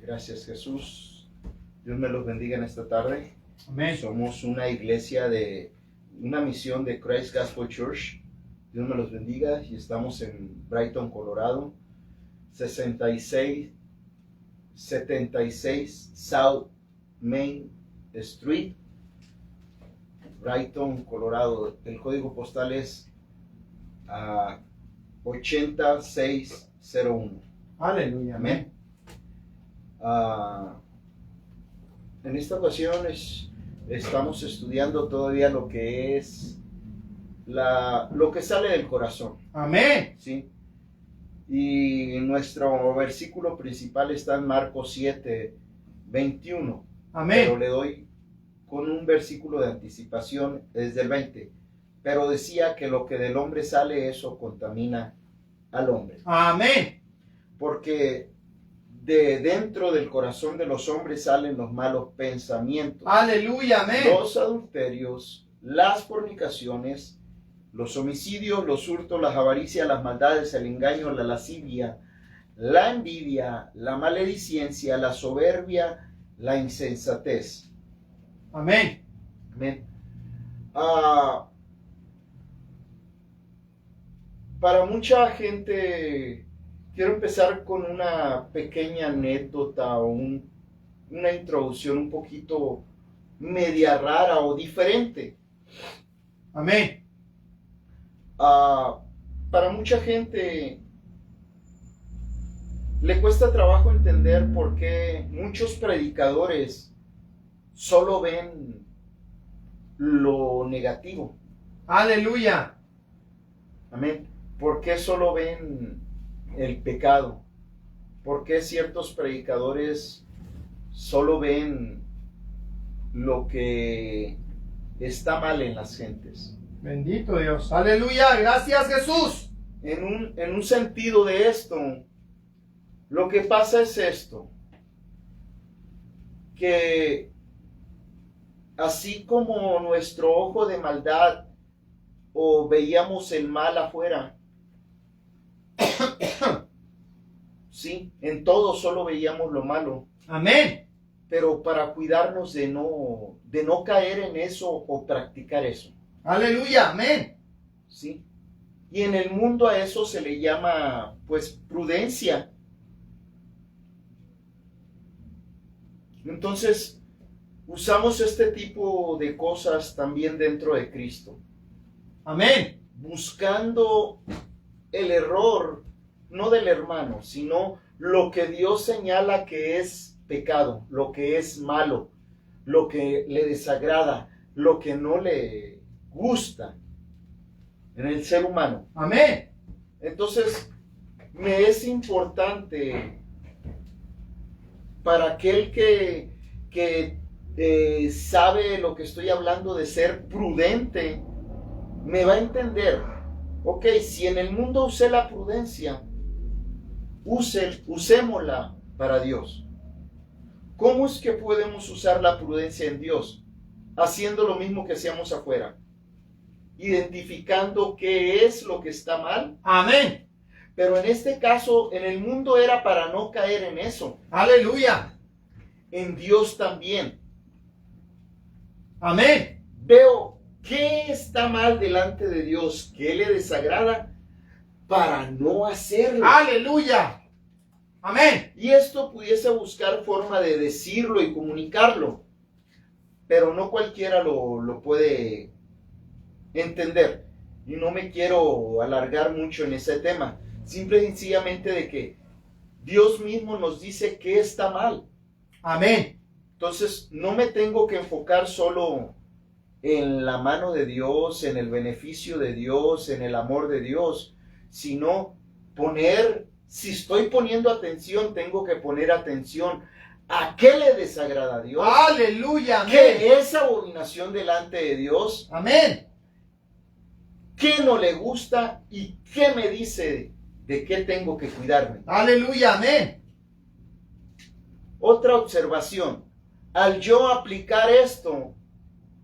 Gracias, Jesús. Dios me los bendiga en esta tarde. Amén. Somos una iglesia una misión de Christ Gospel Church. Dios me los bendiga y estamos en Brighton, Colorado, 76 South Main Street, Brighton, Colorado. El código postal es 8601. Aleluya. Amén. En esta ocasión estamos estudiando todavía lo que es lo que sale del corazón. Amén. ¿Sí? Y nuestro versículo principal está en Marcos 7, 21. Amén. Pero le doy con un versículo de anticipación desde el 20. Pero decía que lo que del hombre sale, eso contamina al hombre. Amén. Porque de dentro del corazón de los hombres salen los malos pensamientos, Aleluya. Amén. los adulterios, las fornicaciones, los homicidios, los hurtos, las avaricias, las maldades, el engaño, la lascivia, la envidia, la maledicencia, la soberbia, la insensatez. Amén. Amén. Para mucha gente, quiero empezar con una pequeña anécdota o una introducción un poquito media rara o diferente. Amén. Para mucha gente le cuesta trabajo entender por qué muchos predicadores solo ven lo negativo. Aleluya. Amén. ¿Por qué solo ven el pecado? ¿Por qué ciertos predicadores solo ven lo que está mal en las gentes? Bendito Dios. Aleluya. Gracias, Jesús. En un sentido de esto, lo que pasa es esto, que así como nuestro ojo de maldad o veíamos el mal afuera, sí, en todo solo veíamos lo malo. Amén. Pero para cuidarnos de no caer en eso o practicar eso. Aleluya. Amén. ¿Sí? Y en el mundo a eso se le llama, pues, prudencia. Entonces, usamos este tipo de cosas también dentro de Cristo. Amén. Buscando el error, no del hermano, sino lo que Dios señala que es pecado, lo que es malo, lo que le desagrada, lo que no le gusta en el ser humano. Amén. Entonces, me es importante para aquel que sabe lo que estoy hablando de ser prudente, me va a entender. Ok, si en el mundo usé la prudencia, usémosla para Dios. ¿Cómo es que podemos usar la prudencia en Dios? Haciendo lo mismo que hacíamos afuera. Identificando qué es lo que está mal. Amén. Pero en este caso, en el mundo era para no caer en eso. Aleluya. En Dios también. Amén. Veo qué está mal delante de Dios, qué le desagrada, para no hacerlo. Aleluya. Amén. Y esto pudiese buscar forma de decirlo y comunicarlo, pero no cualquiera lo puede entender. Y no me quiero alargar mucho en ese tema. Simple y sencillamente de que Dios mismo nos dice que está mal. Amén. Entonces no me tengo que enfocar solo en la mano de Dios, en el beneficio de Dios, en el amor de Dios, sino si estoy poniendo atención, tengo que poner atención a qué le desagrada a Dios. Aleluya. Amén. ¿Qué es abominación delante de Dios? Amén. ¿Qué no le gusta y qué me dice de qué tengo que cuidarme? Aleluya. Amén. Otra observación. Al yo aplicar esto,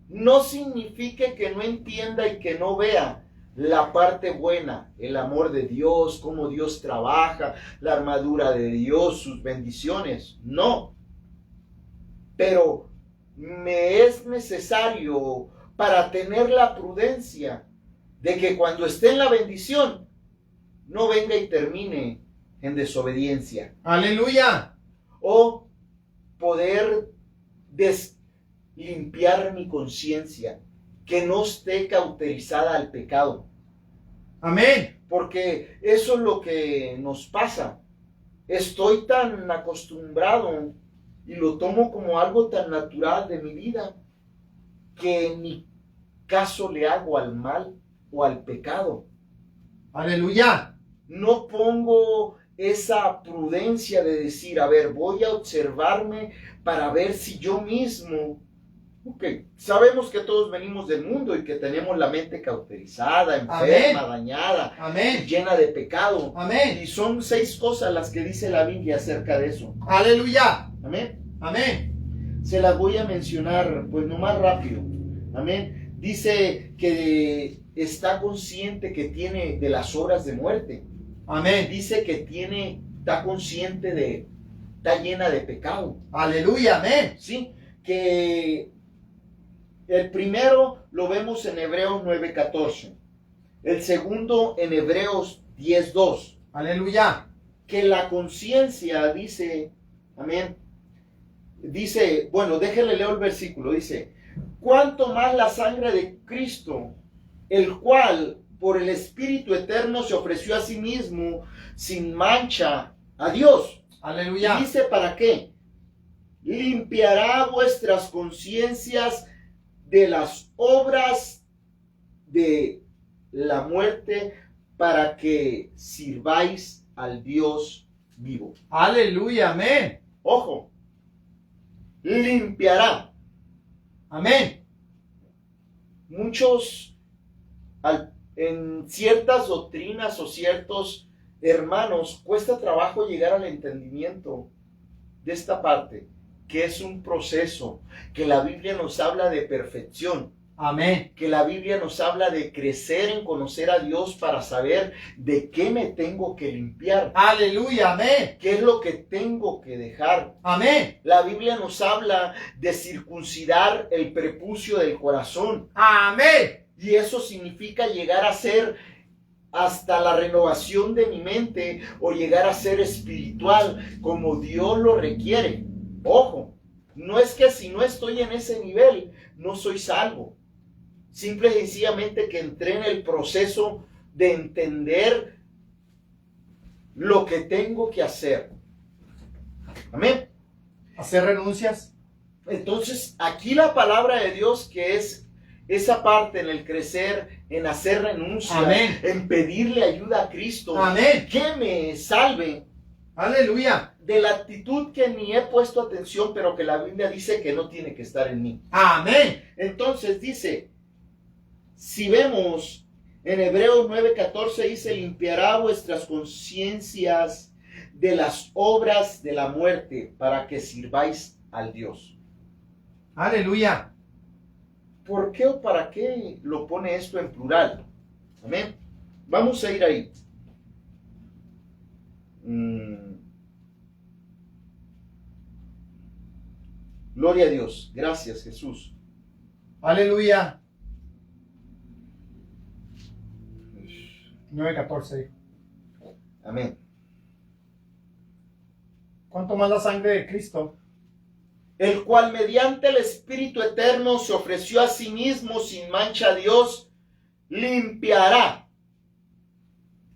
no significa que no entienda y que no vea la parte buena, el amor de Dios, cómo Dios trabaja, la armadura de Dios, sus bendiciones. No. Pero me es necesario para tener la prudencia de que cuando esté en la bendición, no venga y termine en desobediencia. Aleluya. O poder limpiar mi conciencia, que no esté cauterizada al pecado. Amén. Porque eso es lo que nos pasa. Estoy tan acostumbrado y lo tomo como algo tan natural de mi vida que ni caso le hago al mal o al pecado. Aleluya. No pongo esa prudencia de decir, a ver, voy a observarme para ver si yo mismo... Ok, sabemos que todos venimos del mundo y que tenemos la mente cauterizada, enferma, dañada, amén, llena de pecado. Amén. Y son 6 cosas las que dice la Biblia acerca de eso. Aleluya. Amén. Amén. Se las voy a mencionar pues nomás rápido. Amén. Dice que está consciente que tiene de las obras de muerte. Amén. Dice que está consciente está llena de pecado. Aleluya. Amén. Sí, que el primero lo vemos en Hebreos 9:14. El segundo en Hebreos 10:2. Aleluya. Que la conciencia dice, amén, dice, bueno, déjenle leo el versículo, dice, cuánto más la sangre de Cristo, el cual por el Espíritu Eterno se ofreció a sí mismo sin mancha a Dios. Aleluya. Y dice, ¿para qué? Limpiará vuestras conciencias de las obras de la muerte para que sirváis al Dios vivo. Aleluya. Amén. Ojo, limpiará. Amén. Muchos en ciertas doctrinas o ciertos hermanos cuesta trabajo llegar al entendimiento de esta parte, que es un proceso, que la Biblia nos habla de perfección. Amén. Que la Biblia nos habla de crecer en conocer a Dios para saber de qué me tengo que limpiar. Aleluya. Amén. ¿Qué es lo que tengo que dejar? Amén. La Biblia nos habla de circuncidar el prepucio del corazón. Amén. Y eso significa llegar a ser hasta la renovación de mi mente o llegar a ser espiritual como Dios lo requiere. Ojo, no es que si no estoy en ese nivel, no soy salvo. Simple y sencillamente que entré en el proceso de entender lo que tengo que hacer. Amén. Hacer renuncias. Entonces, aquí la palabra de Dios, que es esa parte en el crecer, en hacer renuncia, amén, en pedirle ayuda a Cristo, amén, que me salve. Aleluya. De la actitud que ni he puesto atención, pero que la Biblia dice que no tiene que estar en mí. Amén. Entonces dice, si vemos en Hebreos 9:14, dice, limpiará vuestras conciencias de las obras de la muerte para que sirváis al Dios. Aleluya. ¿Por qué o para qué lo pone esto en plural? Amén. Vamos a ir ahí. Gloria a Dios. Gracias, Jesús. Aleluya. 9:14. Amén. ¿Cuánto más la sangre de Cristo? El cual mediante el Espíritu Eterno se ofreció a sí mismo sin mancha a Dios, limpiará.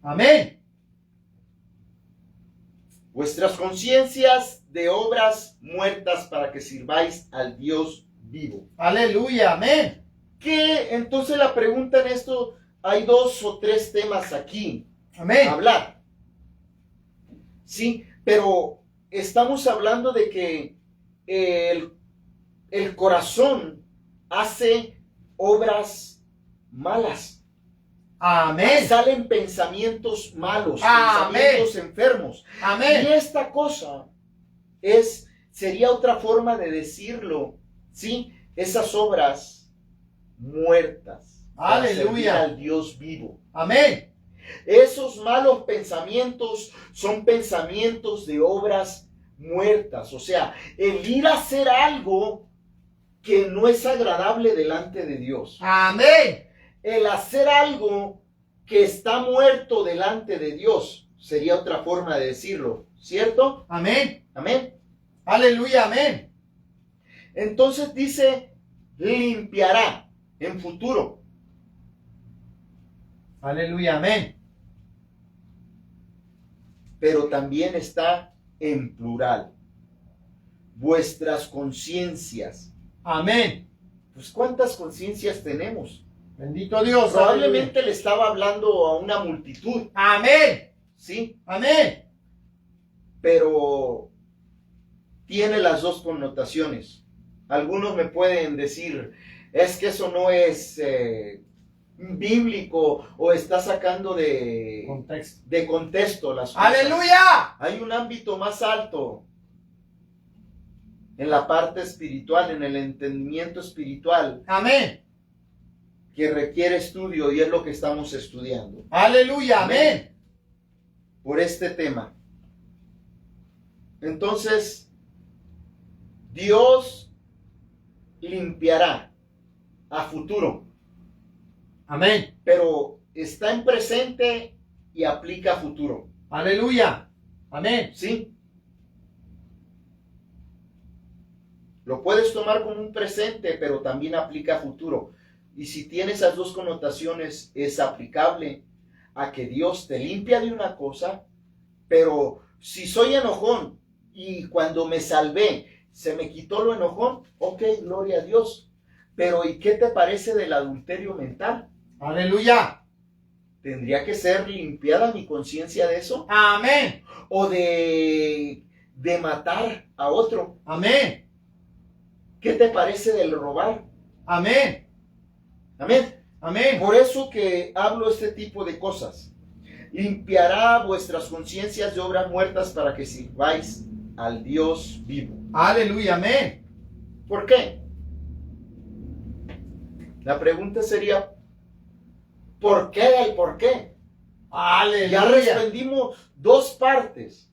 Amén. Vuestras conciencias de obras muertas para que sirváis al Dios vivo. Aleluya. Amén. Que entonces la pregunta en esto, hay 2 o 3 temas aquí. Amén. Hablar. Sí, pero estamos hablando de que el corazón hace obras malas. Amén. Salen pensamientos malos, amén, pensamientos enfermos. Amén. Y esta cosa sería otra forma de decirlo, ¿sí? Esas obras muertas. para servir Aleluya. al Dios vivo. Amén. Esos malos pensamientos son pensamientos de obras muertas. O sea, el ir a hacer algo que no es agradable delante de Dios. Amén. El hacer algo que está muerto delante de Dios. Sería otra forma de decirlo. ¿Cierto? Amén. Amén. Aleluya. Amén. Entonces dice, limpiará en futuro. Aleluya. Amén. Pero también está en plural. Vuestras conciencias. Amén. Pues ¿cuántas conciencias tenemos? Bendito Dios. Probablemente le estaba hablando a una multitud, Amén. ¿sí? Amén. Pero tiene las dos connotaciones. Algunos me pueden decir, es que eso no es bíblico o está sacando de contexto las cosas. Aleluya. Hay un ámbito más alto en la parte espiritual, en el entendimiento espiritual, Amén. que requiere estudio y es lo que estamos estudiando Aleluya. Amén. por este tema. Entonces, Dios limpiará a futuro, Amén. pero está en presente y aplica a futuro, Aleluya. Amén. ¿sí? Lo puedes tomar como un presente, pero también aplica a futuro. Y si tiene esas dos connotaciones, es aplicable a que Dios te limpia de una cosa, pero si soy enojón y cuando me salvé se me quitó lo enojón, ok, gloria a Dios. Pero ¿y qué te parece del adulterio mental? Aleluya. ¿Tendría que ser limpiada mi conciencia de eso? Amén. ¿O de matar a otro? Amén. ¿Qué te parece del robar? Amén. Amén. Amén. Por eso que hablo este tipo de cosas. Limpiará vuestras conciencias de obras muertas para que sirváis al Dios vivo. Aleluya. Amén. ¿Por qué? La pregunta sería, ¿por qué el por qué? Aleluya. Ya respondimos dos partes.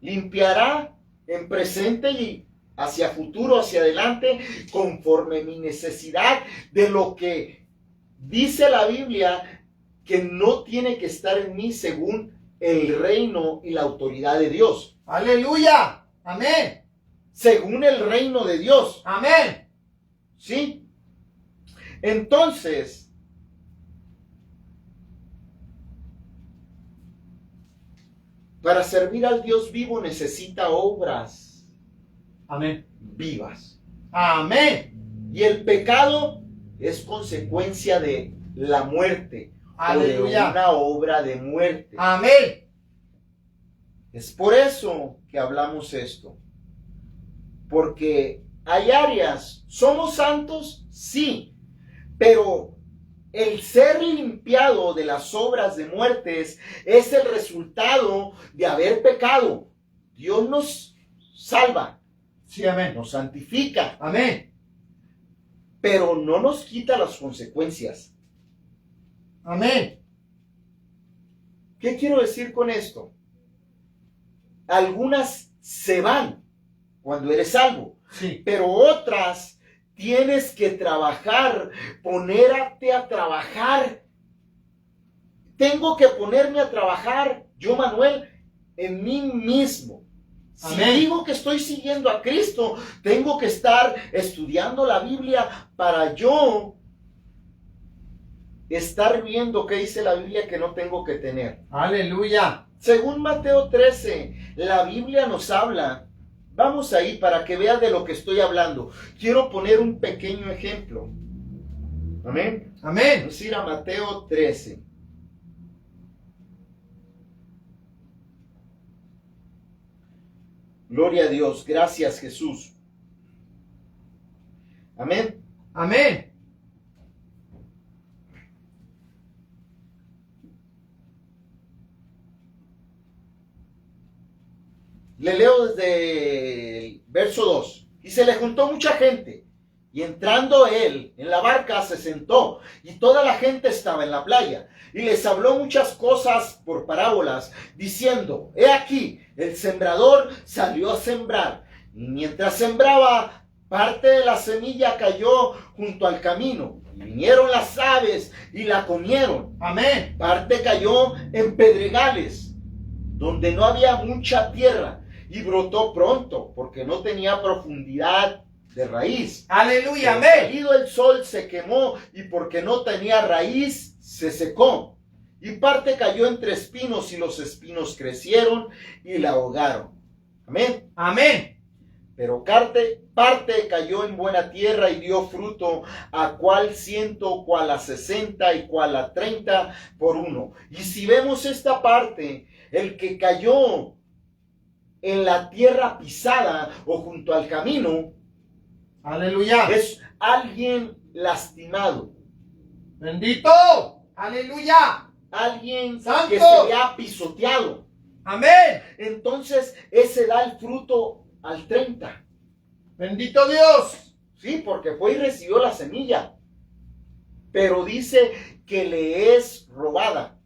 Limpiará en presente y hacia futuro, hacia adelante, conforme mi necesidad de lo que dice la Biblia que no tiene que estar en mí según el reino y la autoridad de Dios. Aleluya. Amén. Según el reino de Dios. Amén. ¿Sí? Entonces, para servir al Dios vivo necesita obras Amén. vivas. Amén. Y el pecado es consecuencia de la muerte. Aleluya. O de una obra de muerte. Amén. Es por eso que hablamos esto. Porque hay áreas, ¿somos santos? Sí. Pero el ser limpiado de las obras de muertes es el resultado de haber pecado. Dios nos salva. Sí, amén. Nos santifica, Amén. pero no nos quita las consecuencias. Amén. ¿Qué quiero decir con esto? Algunas se van cuando eres salvo, Sí. pero otras tienes que trabajar, ponerte a trabajar. Tengo que ponerme a trabajar, yo, Manuel, en mí mismo. Si Amén. digo que estoy siguiendo a Cristo, tengo que estar estudiando la Biblia para yo estar viendo qué dice la Biblia que no tengo que tener. Aleluya. Según Mateo 13, la Biblia nos habla. Vamos ahí para que veas de lo que estoy hablando. Quiero poner un pequeño ejemplo. Amén. Amén. Vamos a ir a Mateo 13. Gloria a Dios. Gracias, Jesús. Amén. Amén. Le leo desde el verso 2. Y se le juntó mucha gente, Y entrando él en la barca se sentó y toda la gente estaba en la playa. Y les habló muchas cosas por parábolas, diciendo, he aquí, el sembrador salió a sembrar. Y mientras sembraba, parte de la semilla cayó junto al camino. Y vinieron las aves y la comieron. Amén. Parte cayó en pedregales, donde no había mucha tierra. Y brotó pronto, porque no tenía profundidad de raíz. Aleluya. Pero Amén. salido el sol se quemó y porque no tenía raíz se secó. Y parte cayó entre espinos y los espinos crecieron y la ahogaron. Amén. Amén. Pero parte cayó en buena tierra y dio fruto, a cual 100, cual a 60 y cual a 30 por uno. Y si vemos esta parte, el que cayó en la tierra pisada o junto al camino, Aleluya. es alguien lastimado, Bendito. Aleluya. alguien ¡Santo! que se le ha pisoteado. Amén. Entonces ese da el fruto al 30. Bendito Dios. Sí, porque fue y recibió la semilla. Pero dice que le es robada.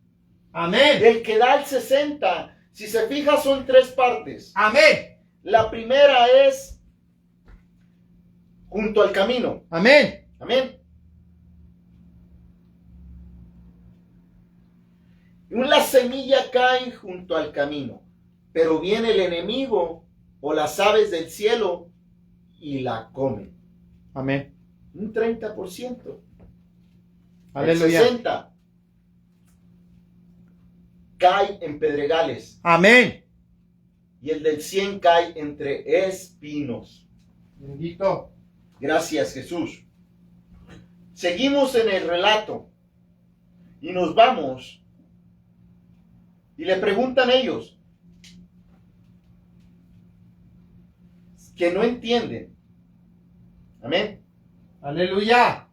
Amén. El que da el 60, si se fija, son 3 partes. Amén. La primera es junto al camino. Amén. Amén. La semilla cae junto al camino, pero viene el enemigo o las aves del cielo y la comen. Amén. Un 30%. Aleluya. El 60% cae en pedregales Amén. y el del 100 cae entre espinos. Bendito. Gracias, Jesús. Seguimos en el relato y nos vamos y le preguntan ellos que no entienden. Amén. Aleluya.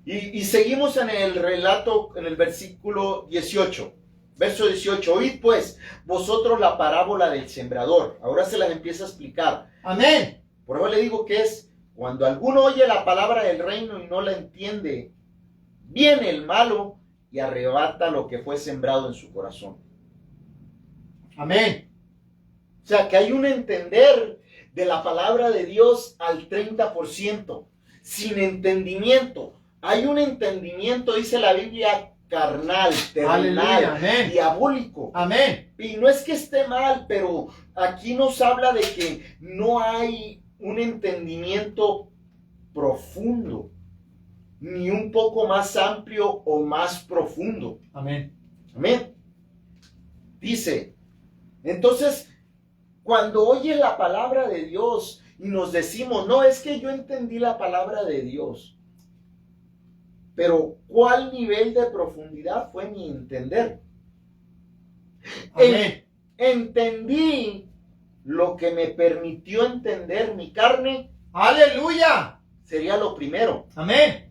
Y seguimos en el relato, en el versículo 18. Verso 18. Oíd pues vosotros la parábola del sembrador. Ahora se las empieza a explicar. Amén. Por eso le digo que es cuando alguno oye la palabra del reino y no la entiende, viene el malo y arrebata lo que fue sembrado en su corazón. Amén. O sea que hay un entender de la palabra de Dios al 30%, sin entendimiento. Hay un entendimiento, dice la Biblia, carnal, terrenal, Aleluya, amén. diabólico. Amén. Y no es que esté mal, pero aquí nos habla de que no hay un entendimiento profundo, ni un poco más amplio o más profundo. Amén. Amén. Dice, entonces, cuando oyes la palabra de Dios y nos decimos, no, es que yo entendí la palabra de Dios, pero ¿cuál nivel de profundidad fue mi entender? Amén. Entendí lo que me permitió entender mi carne, Aleluya. sería lo primero. Amén.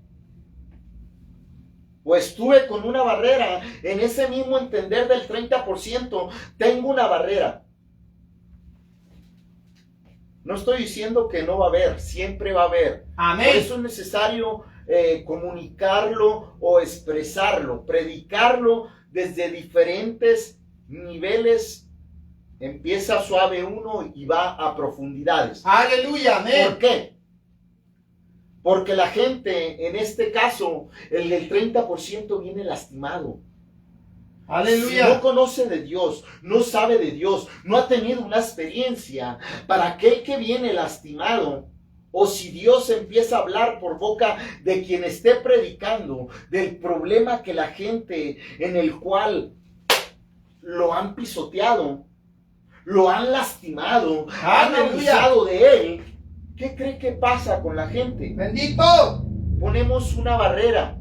O estuve con una barrera, en ese mismo entender del 30%, tengo una barrera. No estoy diciendo que no va a haber, siempre va a haber. Amén. Por eso es necesario comunicarlo o expresarlo, predicarlo desde diferentes niveles. Empieza suave uno y va a profundidades. Aleluya. Amén. ¿Por qué? Porque la gente, en este caso, el del 30% viene lastimado. Aleluya. Si no conoce de Dios, no sabe de Dios, no ha tenido una experiencia, para aquel que viene lastimado, o si Dios empieza a hablar por boca de quien esté predicando, del problema que la gente en el cual lo han pisoteado, lo han lastimado, han Aleluya. abusado de él, ¿qué cree que pasa con la gente? Bendito. Ponemos una barrera,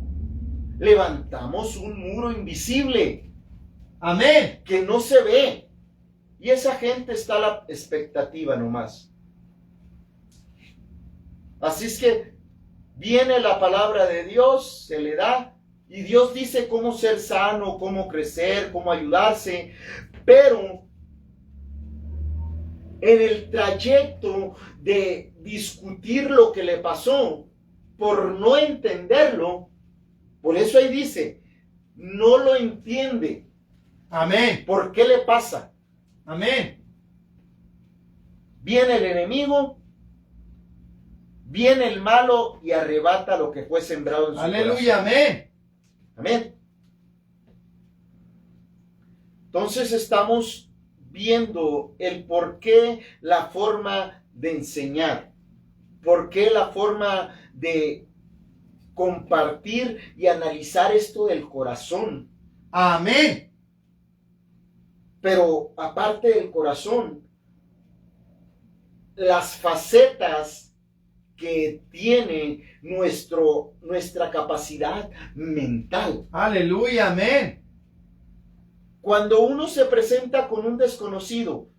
levantamos un muro invisible Amén. que no se ve, y esa gente está a la expectativa nomás. Así es que viene la palabra de Dios, se le da, y Dios dice cómo ser sano, cómo crecer, cómo ayudarse, pero en el trayecto de discutir lo que le pasó, por no entenderlo, por eso ahí dice, no lo entiende. Amén. ¿Por qué le pasa? Amén. Viene el enemigo, viene el malo y arrebata lo que fue sembrado en su Aleluya. corazón. Amén. Amén. Entonces estamos viendo el por qué la forma de enseñar, por qué la forma de compartir y analizar esto del corazón. Amén. Pero aparte del corazón, las facetas que tiene nuestra capacidad mental. Aleluya. Amén. Cuando uno se presenta con un desconocido,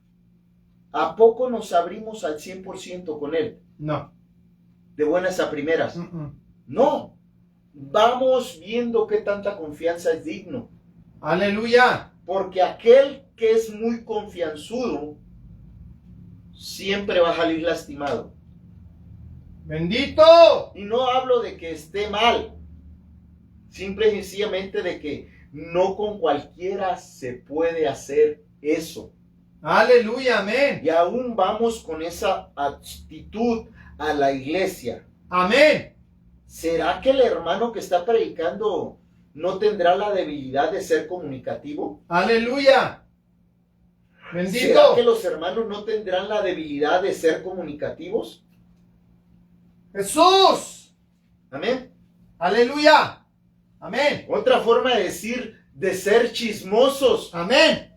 ¿a poco nos abrimos al 100% con él? No. De buenas a primeras. Mm-mm. No. Vamos viendo qué tanta confianza es digno. Aleluya. Porque aquel que es muy confianzudo siempre va a salir lastimado. Bendito. Y no hablo de que esté mal, simple y sencillamente de que no con cualquiera se puede hacer eso. Aleluya. Amén. Y aún vamos con esa actitud a la iglesia. Amén. ¿Será que el hermano que está predicando no tendrá la debilidad de ser comunicativo? Aleluya. ¿Será Bendito. que los hermanos no tendrán la debilidad de ser comunicativos? Jesús. Amén. Aleluya. Amén. Otra forma de decir de ser chismosos. Amén.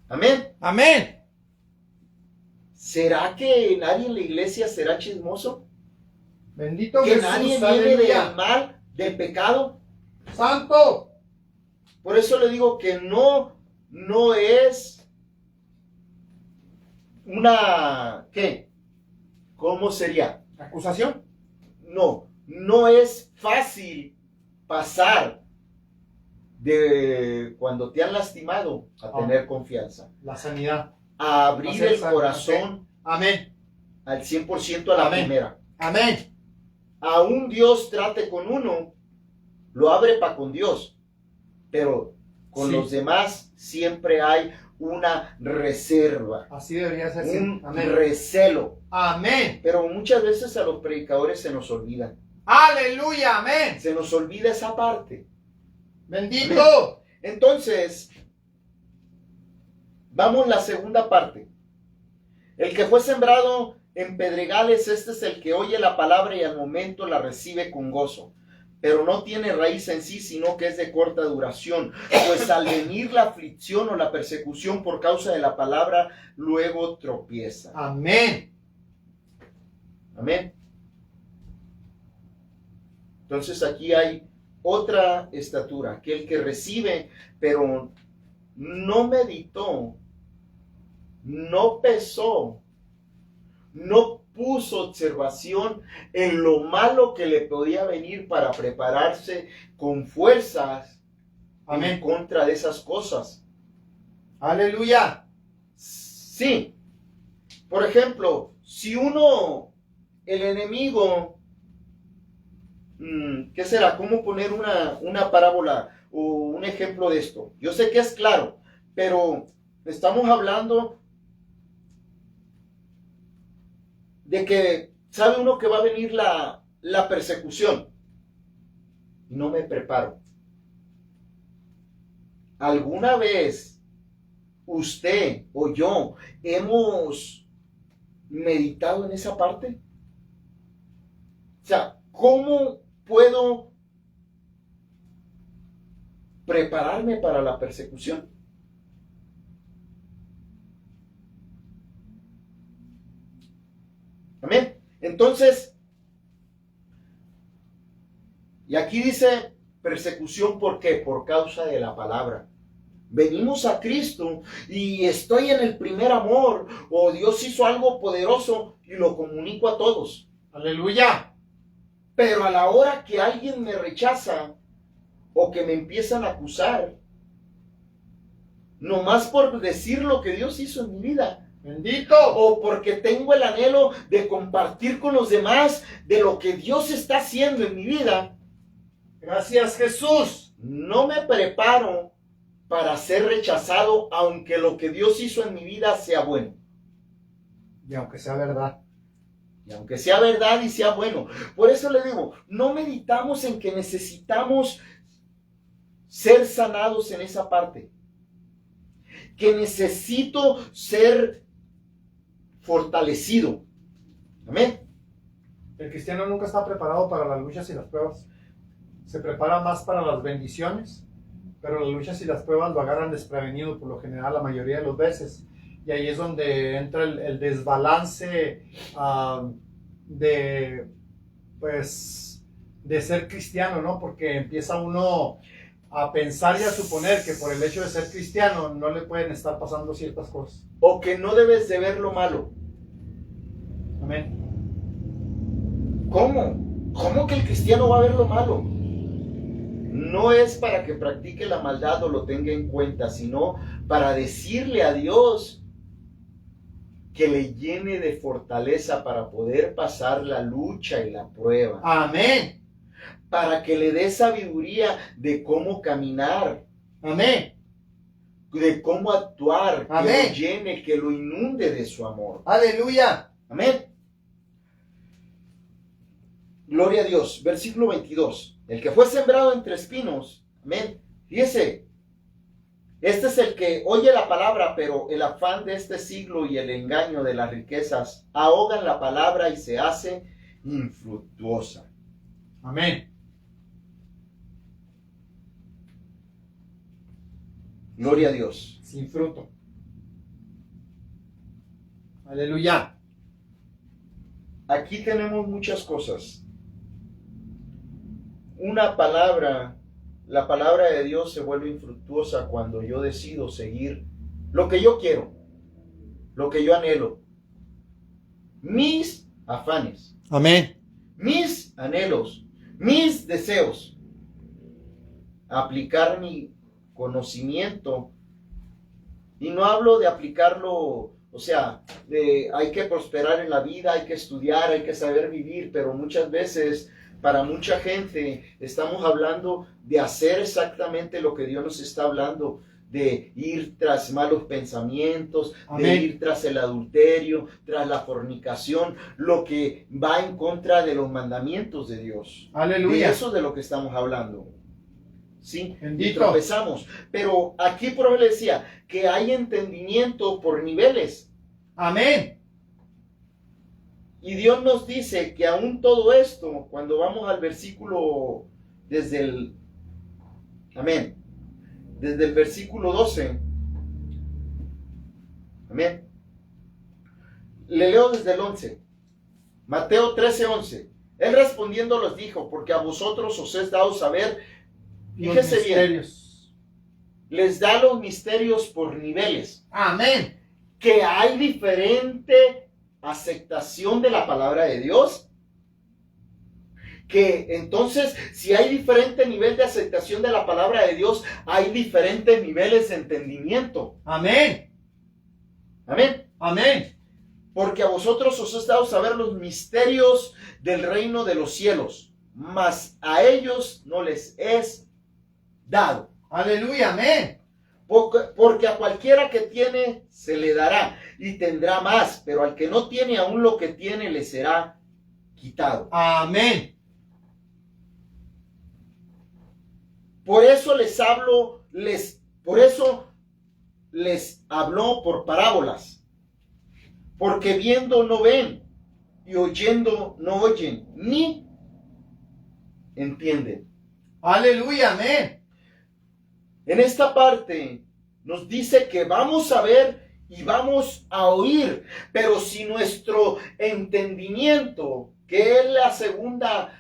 Amén. Amén. ¿Será que nadie en la iglesia será chismoso? Bendito ¿Que Jesús. nadie viene del Aleluya. mal, del pecado? Santo. Por eso le digo que no es una, ¿qué? ¿Cómo sería? Acusación. No es fácil pasar de cuando te han lastimado a tener confianza, La sanidad. a abrir Hacer el sano, corazón Amén. al 100% a la Amén. primera. Amén. Aún Dios trate con uno, lo abre para con Dios, pero con Sí. los demás siempre hay una reserva, Así debería ser. un Amén. recelo. Amén. Pero muchas veces a los predicadores se nos olvida. Aleluya. Amén. Se nos olvida esa parte. Bendito. Entonces, vamos a la segunda parte. El que fue sembrado en pedregales, este es el que oye la palabra y al momento la recibe con gozo, pero no tiene raíz en sí, sino que es de corta duración, pues al venir la aflicción o la persecución por causa de la palabra, luego tropieza. Amén. Amén. Entonces aquí hay otra estatura, aquel que recibe, pero no meditó, no pesó, no puso observación en lo malo que le podía venir para prepararse con fuerzas en Amén. contra de esas cosas. Aleluya. Sí. Por ejemplo, si el enemigo, ¿qué será? ¿Cómo poner una parábola o un ejemplo de esto? Yo sé que es claro, pero estamos hablando de que sabe uno que va a venir la persecución y no me preparo. ¿Alguna vez usted o yo hemos meditado en esa parte? O sea, ¿cómo puedo prepararme para la persecución? Amén. Entonces, y aquí dice persecución, ¿por qué? Por causa de la palabra. Venimos a Cristo y estoy en el primer amor, o Dios hizo algo poderoso y lo comunico a todos. Aleluya. Pero a la hora que alguien me rechaza o que me empiezan a acusar, nomás por decir lo que Dios hizo en mi vida, Bendito. o porque tengo el anhelo de compartir con los demás de lo que Dios está haciendo en mi vida, Gracias, Jesús. no me preparo para ser rechazado, aunque lo que Dios hizo en mi vida sea bueno. Y aunque sea verdad. Y aunque sea verdad y sea bueno. Por eso le digo, no meditamos en que necesitamos ser sanados en esa parte. Que necesito ser fortalecido. Amén. El cristiano nunca está preparado para las luchas y las pruebas. Se prepara más para las bendiciones, pero las luchas y las pruebas lo agarran desprevenido por lo general la mayoría de las veces. Y ahí es donde entra el desbalance de ser cristiano, ¿no? Porque empieza uno a pensar y a suponer que por el hecho de ser cristiano no le pueden estar pasando ciertas cosas. O que no debes de ver lo malo. Amén. ¿Cómo? ¿Cómo que el cristiano va a ver lo malo? No es para que practique la maldad o lo tenga en cuenta, sino para decirle a Dios que le llene de fortaleza para poder pasar la lucha y la prueba. Amén. Para que le dé sabiduría de cómo caminar, Amén. de cómo actuar, que Amén. lo llene, que lo inunde de su amor. Aleluya. Amén. Gloria a Dios. Versículo 22. El que fue sembrado entre espinos. Amén. Fíjese. Este es el que oye la palabra, pero el afán de este siglo y el engaño de las riquezas ahogan la palabra y se hace infructuosa. Amén. Gloria a Dios. Sin fruto. Aleluya. Aquí tenemos muchas cosas. Una palabra, la palabra de Dios se vuelve infructuosa cuando yo decido seguir lo que yo quiero, lo que yo anhelo, mis afanes, Amén. mis anhelos, mis deseos. Aplicar mi conocimiento, y no hablo de aplicarlo, o sea, hay que prosperar en la vida, hay que estudiar, hay que saber vivir, pero muchas veces para mucha gente estamos hablando de hacer exactamente lo que Dios nos está hablando, de ir tras malos pensamientos, Amén. de ir tras el adulterio, tras la fornicación, lo que va en contra de los mandamientos de Dios. Aleluya. De eso es de lo que estamos hablando. ¿Sí? Bendito. Y tropezamos. Pero aquí por ejemplo decía que hay entendimiento por niveles. Amén. Y Dios nos dice que aún todo esto, cuando vamos al versículo, desde el versículo 12, amén. Le leo desde el 11, Mateo 13:11. Él respondiendo les dijo, porque a vosotros os es dado saber, fíjese bien, les da los misterios por niveles. Amén. Que hay diferente aceptación de la palabra de Dios, que entonces si hay diferente nivel de aceptación de la palabra de Dios, hay diferentes niveles de entendimiento. Amén. Amén. Amén. Porque a vosotros os es dado saber los misterios del reino de los cielos, mas a ellos no les es dado. Aleluya. Amén. Porque a cualquiera que tiene se le dará y tendrá más, pero al que no tiene aún lo que tiene le será quitado. Amén. Por eso por eso les habló por parábolas, porque viendo no ven y oyendo no oyen, ni entienden. Aleluya. Amén. En esta parte nos dice que vamos a ver y vamos a oír, pero si nuestro entendimiento, que es la segunda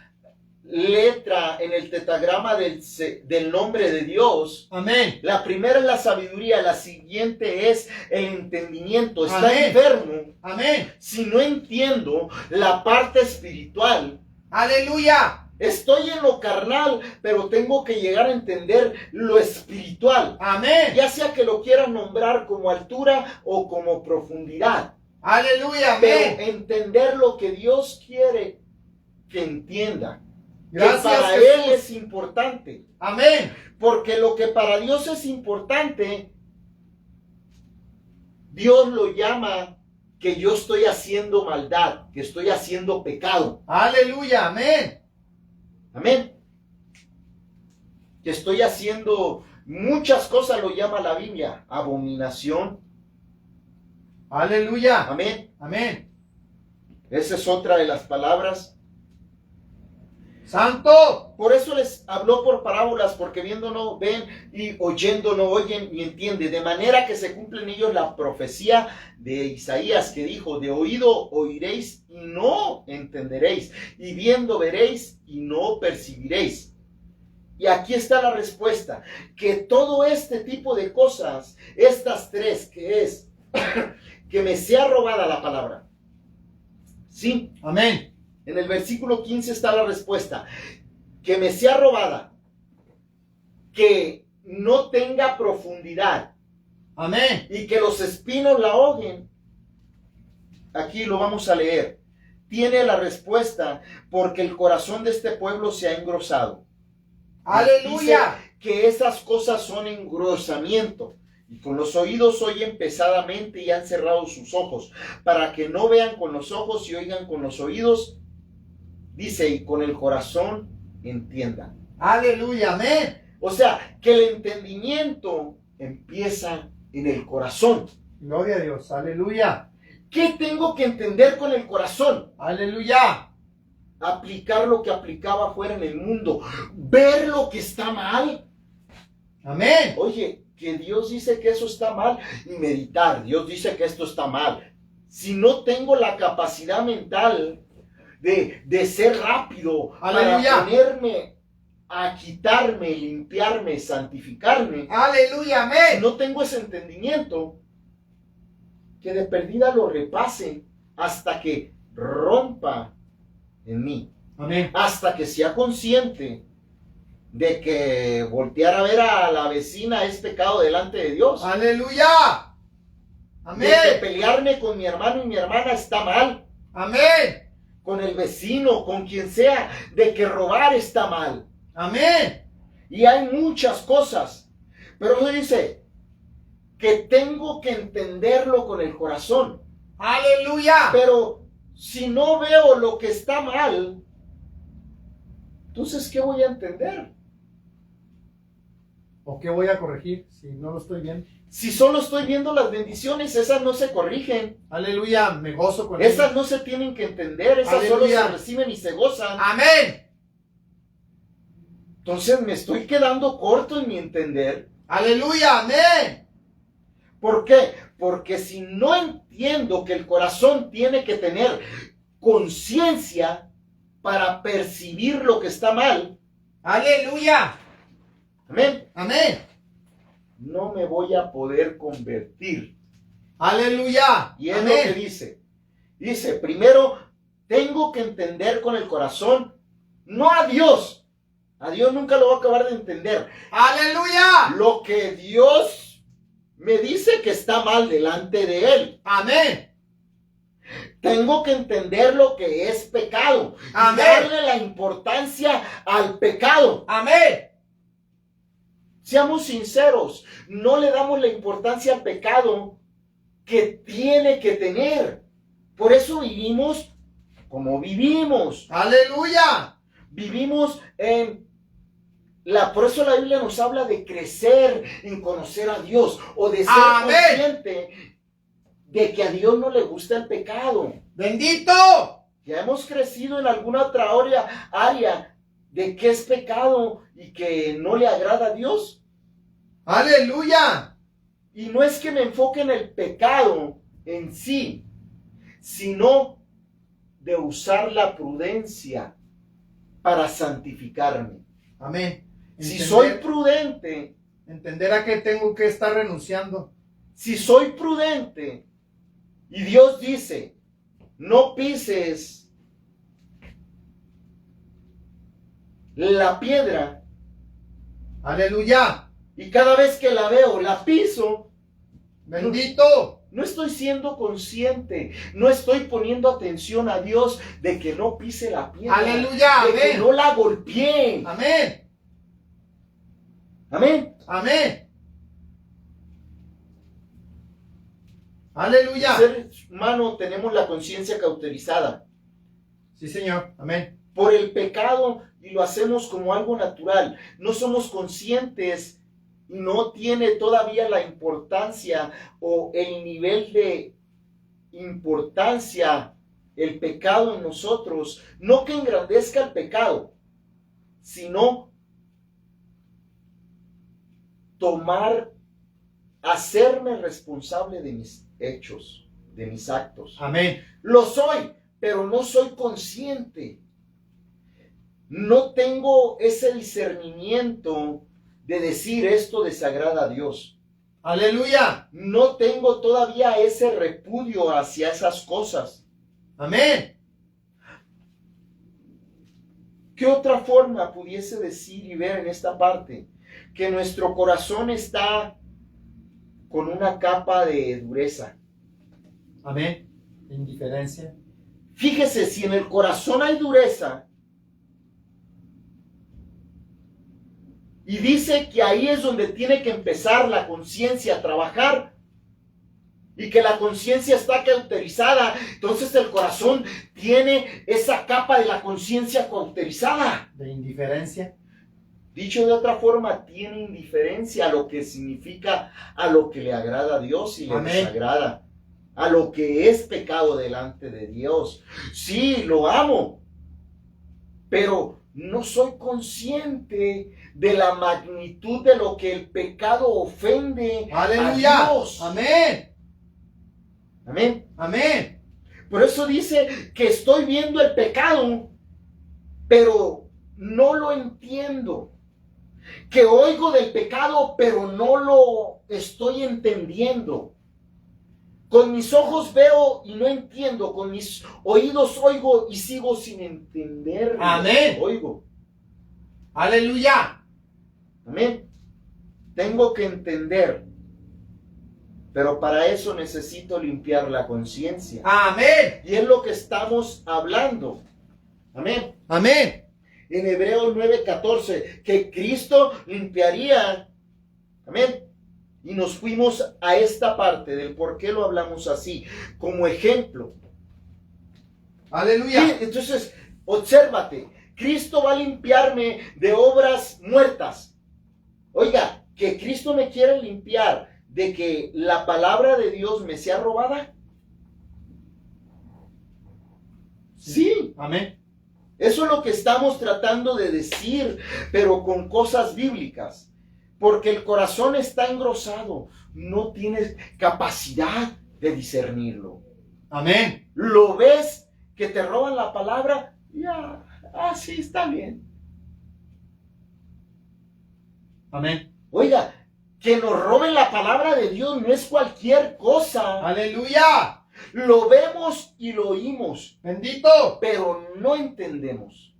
letra en el tetragrama del nombre de Dios, Amén. la primera es la sabiduría, la siguiente es el entendimiento. Está Amén. enfermo Amén. si no entiendo la parte espiritual. Aleluya. Estoy en lo carnal, pero tengo que llegar a entender lo espiritual. Amén. Ya sea que lo quieran nombrar como altura o como profundidad. Aleluya. Pero Amén. entender lo que Dios quiere que entienda. Gracias, Que para Jesús. Él es importante. Amén. Porque lo que para Dios es importante, Dios lo llama que yo estoy haciendo maldad, que estoy haciendo pecado. Aleluya. Amén. Amén. Que estoy haciendo muchas cosas, lo llama la Biblia, abominación. Aleluya. Amén. Amén. Esa es otra de las palabras. Santo. Por eso les habló por parábolas, porque viendo no ven y oyendo no oyen y entienden. De manera que se cumple en ellos la profecía de Isaías que dijo, de oído oiréis y no entenderéis, y viendo veréis y no percibiréis. Y aquí está la respuesta, que todo este tipo de cosas, estas tres, que es que me sea robada la palabra. Sí. Amén. En el versículo 15 está la respuesta. Que me sea robada. Que no tenga profundidad. Amén. Y que los espinos la ahoguen. Aquí lo vamos a leer. Tiene la respuesta porque el corazón de este pueblo se ha engrosado. Aleluya. Dice que esas cosas son engrosamiento. Y con los oídos oyen pesadamente y han cerrado sus ojos, para que no vean con los ojos y oigan con los oídos. Dice, y con el corazón entiendan. Aleluya. Amén. O sea, que el entendimiento empieza en el corazón. Gloria a Dios. Aleluya. ¿Qué tengo que entender con el corazón? Aleluya. Aplicar lo que aplicaba fuera en el mundo. Ver lo que está mal. Amén. Oye, que Dios dice que eso está mal y meditar. Dios dice que esto está mal. Si no tengo la capacidad mental de ser rápido, aleluya, para ponerme a quitarme, limpiarme, santificarme. Aleluya, amén. Si no tengo ese entendimiento, que de perdida lo repase hasta que rompa en mí. Amén. Hasta que sea consciente de que voltear a ver a la vecina es pecado delante de Dios. Aleluya. Amén. De que pelearme con mi hermano y mi hermana está mal. Amén. Con el vecino, con quien sea, de que robar está mal. Amén. Y hay muchas cosas. Pero eso dice que tengo que entenderlo con el corazón. Aleluya. Pero si no veo lo que está mal, entonces ¿qué voy a entender? ¿O qué voy a corregir si no lo estoy viendo? Si solo estoy viendo las bendiciones, esas no se corrigen. Aleluya, me gozo con Esas ellas. no se tienen que entender, esas Aleluya. solo se reciben y se gozan. Amén. Entonces me estoy quedando corto en mi entender. Aleluya, amén. ¿Por qué? Porque si no entiendo que el corazón tiene que tener conciencia para percibir lo que está mal. Aleluya. Amén. Amén. No me voy a poder convertir. Aleluya. Y es amén. lo que dice. Dice, primero, tengo que entender con el corazón, no a Dios. A Dios nunca lo voy a acabar de entender. Aleluya. Lo que Dios me dice que está mal delante de Él. Amén. Tengo que entender lo que es pecado. Amén. Y darle la importancia al pecado. Amén. Seamos sinceros, no le damos la importancia al pecado que tiene que tener. Por eso vivimos como vivimos. Aleluya. Vivimos por eso la Biblia nos habla de crecer en conocer a Dios o de ser Amén. consciente de que a Dios no le gusta el pecado. Bendito. Ya hemos crecido en alguna otra área de qué es pecado y que no le agrada a Dios. Aleluya. Y no es que me enfoque en el pecado en sí, sino de usar la prudencia para santificarme. Amén. Si soy prudente, entender a qué tengo que estar renunciando. si soy prudente y Dios dice, no pises la piedra Aleluya. y cada vez que la veo, la piso, Bendito. no estoy siendo consciente, no estoy poniendo atención a Dios de que no pise la piedra, Aleluya. de que Amén. no la golpee. Amén. Amén. Amén. Aleluya. El ser humano tenemos la conciencia cauterizada Sí, Señor. Amén. por el pecado y lo hacemos como algo natural. No somos conscientes y no tiene todavía la importancia o el nivel de importancia el pecado en nosotros. No que engrandezca el pecado, sino hacerme responsable de mis hechos, de mis actos. Amén. Lo soy, pero no soy consciente. No tengo ese discernimiento de decir esto desagrada a Dios. Aleluya. No tengo todavía ese repudio hacia esas cosas. Amén. ¿Qué otra forma pudiese decir y ver en esta parte? Que nuestro corazón está con una capa de dureza. Amén. Indiferencia. Fíjese, si en el corazón hay dureza, y dice que ahí es donde tiene que empezar la conciencia a trabajar, y que la conciencia está cauterizada, entonces el corazón tiene esa capa de la conciencia cauterizada. De indiferencia. Dicho de otra forma, tiene indiferencia a lo que significa, a lo que le agrada a Dios y le Amén. desagrada, a lo que es pecado delante de Dios. Sí, lo amo, pero no soy consciente de la magnitud de lo que el pecado ofende Aleluya. a Dios. Amén. Amén. Amén. Por eso dice que estoy viendo el pecado, pero no lo entiendo. Que oigo del pecado, pero no lo estoy entendiendo. Con mis ojos veo y no entiendo. Con mis oídos oigo y sigo sin entender. Amén. Oigo. Aleluya. Amén. Tengo que entender. Pero para eso necesito limpiar la conciencia. Amén. Y es lo que estamos hablando. Amén. Amén. En Hebreos 9:14, que Cristo limpiaría. Amén. Y nos fuimos a esta parte del por qué lo hablamos así, como ejemplo. Aleluya. Sí, entonces, obsérvate, Cristo va a limpiarme de obras muertas. Oiga, que Cristo me quiere limpiar de que la palabra de Dios me sea robada. Sí. Amén. Eso es lo que estamos tratando de decir, pero con cosas bíblicas. Porque el corazón está engrosado, no tienes capacidad de discernirlo. Amén. Lo ves que te roban la palabra, ya, sí, está bien. Amén. Oiga, que nos roben la palabra de Dios no es cualquier cosa. Aleluya. Lo vemos y lo oímos, Bendito. pero no entendemos.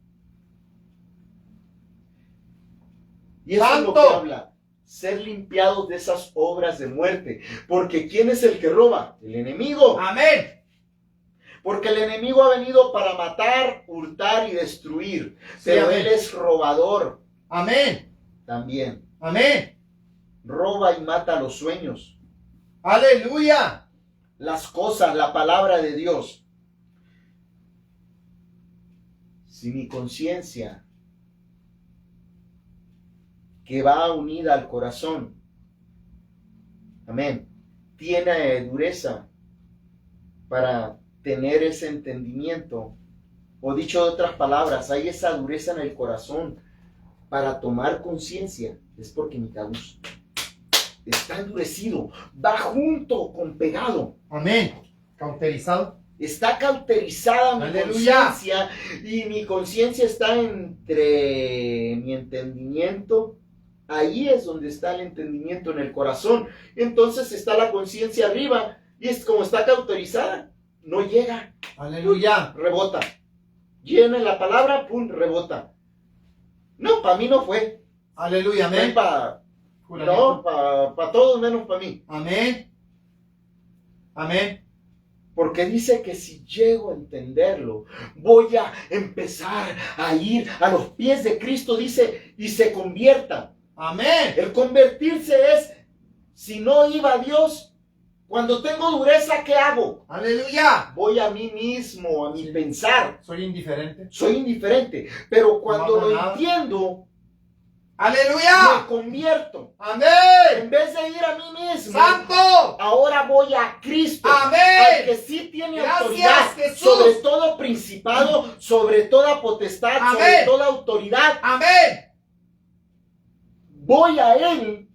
Y eso es lo que Santo. habla. Ser limpiados de esas obras de muerte. Porque ¿quién es el que roba? El enemigo. Amén. Porque el enemigo ha venido para matar, hurtar y destruir. Pero amén. él es robador Amén. también. Amén. Roba y mata los sueños, Aleluya. las cosas, la palabra de Dios. Si mi conciencia, que va unida al corazón, amén, tiene dureza para tener ese entendimiento, o dicho de otras palabras, hay esa dureza en el corazón para tomar conciencia, es porque mi caos está endurecido, va junto con pegado. Amén. Cauterizado. Está cauterizada mi Aleluya. conciencia, y mi conciencia está entre mi entendimiento. Ahí es donde está el entendimiento, en el corazón. Entonces está la conciencia arriba, y es como está cauterizada, no llega, Aleluya. rebota. Llena la palabra, pum, rebota. No, para mí no fue. Aleluya, Fue amén. para Juramento. todos menos para mí. Amén. Amén. Porque dice que si llego a entenderlo, voy a empezar a ir a los pies de Cristo, dice, y se convierta. Amén. El convertirse es, si no iba a Dios, cuando tengo dureza, ¿qué hago? Aleluya. Voy a mí mismo, a mi pensar. Soy indiferente. Soy indiferente. Pero cuando No hago lo nada. entiendo, me Aleluya. convierto. Amén. En vez de ir a mí mismo, Santo. ahora voy a Cristo. Amén. Al que sí tiene Gracias, autoridad Jesús. sobre todo principado, sobre toda potestad, sobre Amén. toda autoridad. Amén. Voy a Él.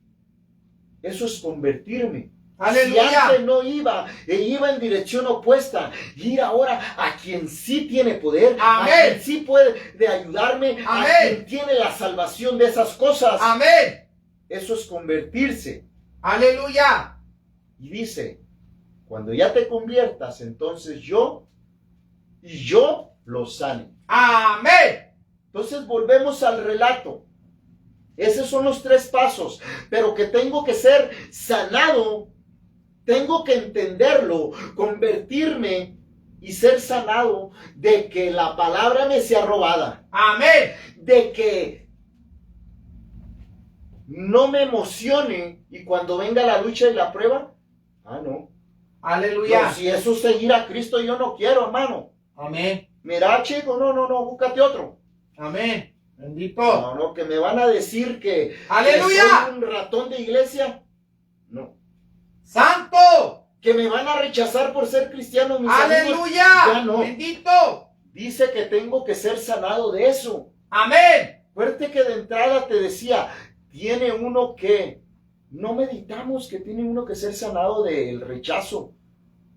Eso es convertirme. Si Aleluya. antes no iba, e iba en dirección opuesta, ir ahora a quien sí tiene poder, Amén. a quien sí puede de ayudarme, a Amén. quien tiene la salvación de esas cosas. Amén. Eso es convertirse. Aleluya. Y dice, cuando ya te conviertas, entonces yo lo sane. Amén. Entonces volvemos al relato. Esos son los 3 pasos, pero que tengo que ser sanado, tengo que entenderlo, convertirme y ser sanado de que la palabra me sea robada, Amén. de que no me emocione y cuando venga la lucha y la prueba, no. Aleluya. Pero si eso es seguir a Cristo, yo no quiero, hermano. Amén. Mira, chico, no, búscate otro. Amén. Bendito. No, que me van a decir que Aleluya. soy un ratón de iglesia. No. Santo. Que me van a rechazar por ser cristiano, mis amigos. Aleluya. Ya no. Bendito. Dice que tengo que ser sanado de eso. Amén. Fuerte que de entrada te decía, tiene uno que, no meditamos que tiene uno que ser sanado del rechazo,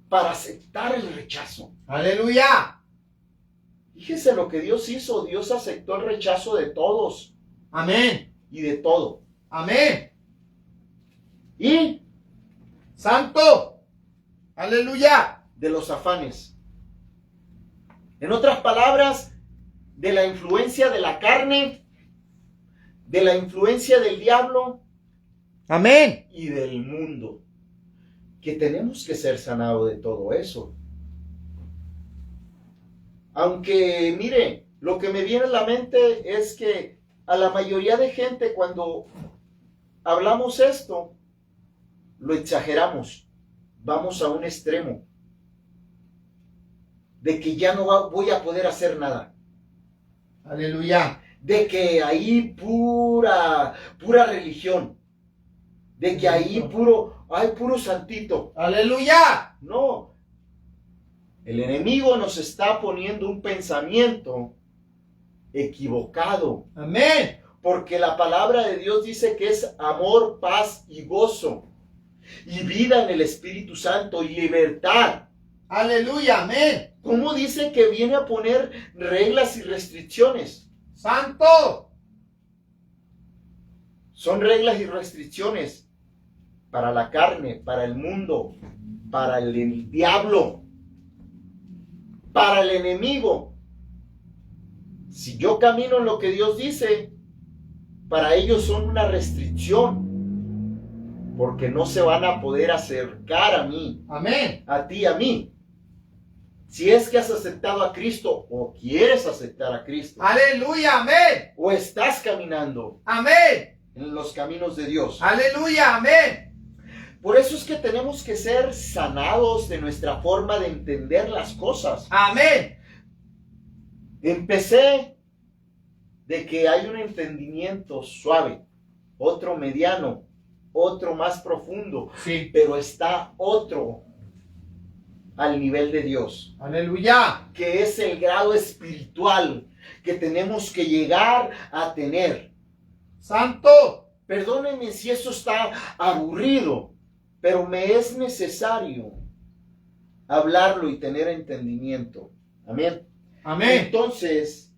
para aceptar el rechazo. Aleluya. Fíjese lo que Dios hizo, Dios aceptó el rechazo de todos Amén. y de todo. Amén. Y Santo. Aleluya. de los afanes. En otras palabras, de la influencia de la carne, de la influencia del diablo Amén. y del mundo. Que tenemos que ser sanados de todo eso. Aunque, mire, lo que me viene a la mente es que a la mayoría de gente cuando hablamos esto, lo exageramos. Vamos a un extremo. De que ya no voy a poder hacer nada. Aleluya. De que ahí pura religión. De que ahí puro santito. Aleluya. No. El enemigo nos está poniendo un pensamiento equivocado. Amén. Porque la palabra de Dios dice que es amor, paz y gozo. Y vida en el Espíritu Santo y libertad. Aleluya. Amén. ¿Cómo dice que viene a poner reglas y restricciones? Santo. Son reglas y restricciones para la carne, para el mundo, para el diablo, para el enemigo. Si yo camino en lo que Dios dice, para ellos son una restricción, porque no se van a poder acercar a mí, Amén. a ti, a mí. Si es que has aceptado a Cristo o quieres aceptar a Cristo, Aleluya. Amén. o estás caminando Amén. en los caminos de Dios. Aleluya. Amén. Por eso es que tenemos que ser sanados de nuestra forma de entender las cosas. Amén. Empecé de que hay un entendimiento suave, otro mediano, otro más profundo, Sí. pero está otro al nivel de Dios, Aleluya. que es el grado espiritual que tenemos que llegar a tener. Santo. Perdónenme si eso está aburrido, pero me es necesario hablarlo y tener entendimiento. Amén. Amén. Entonces,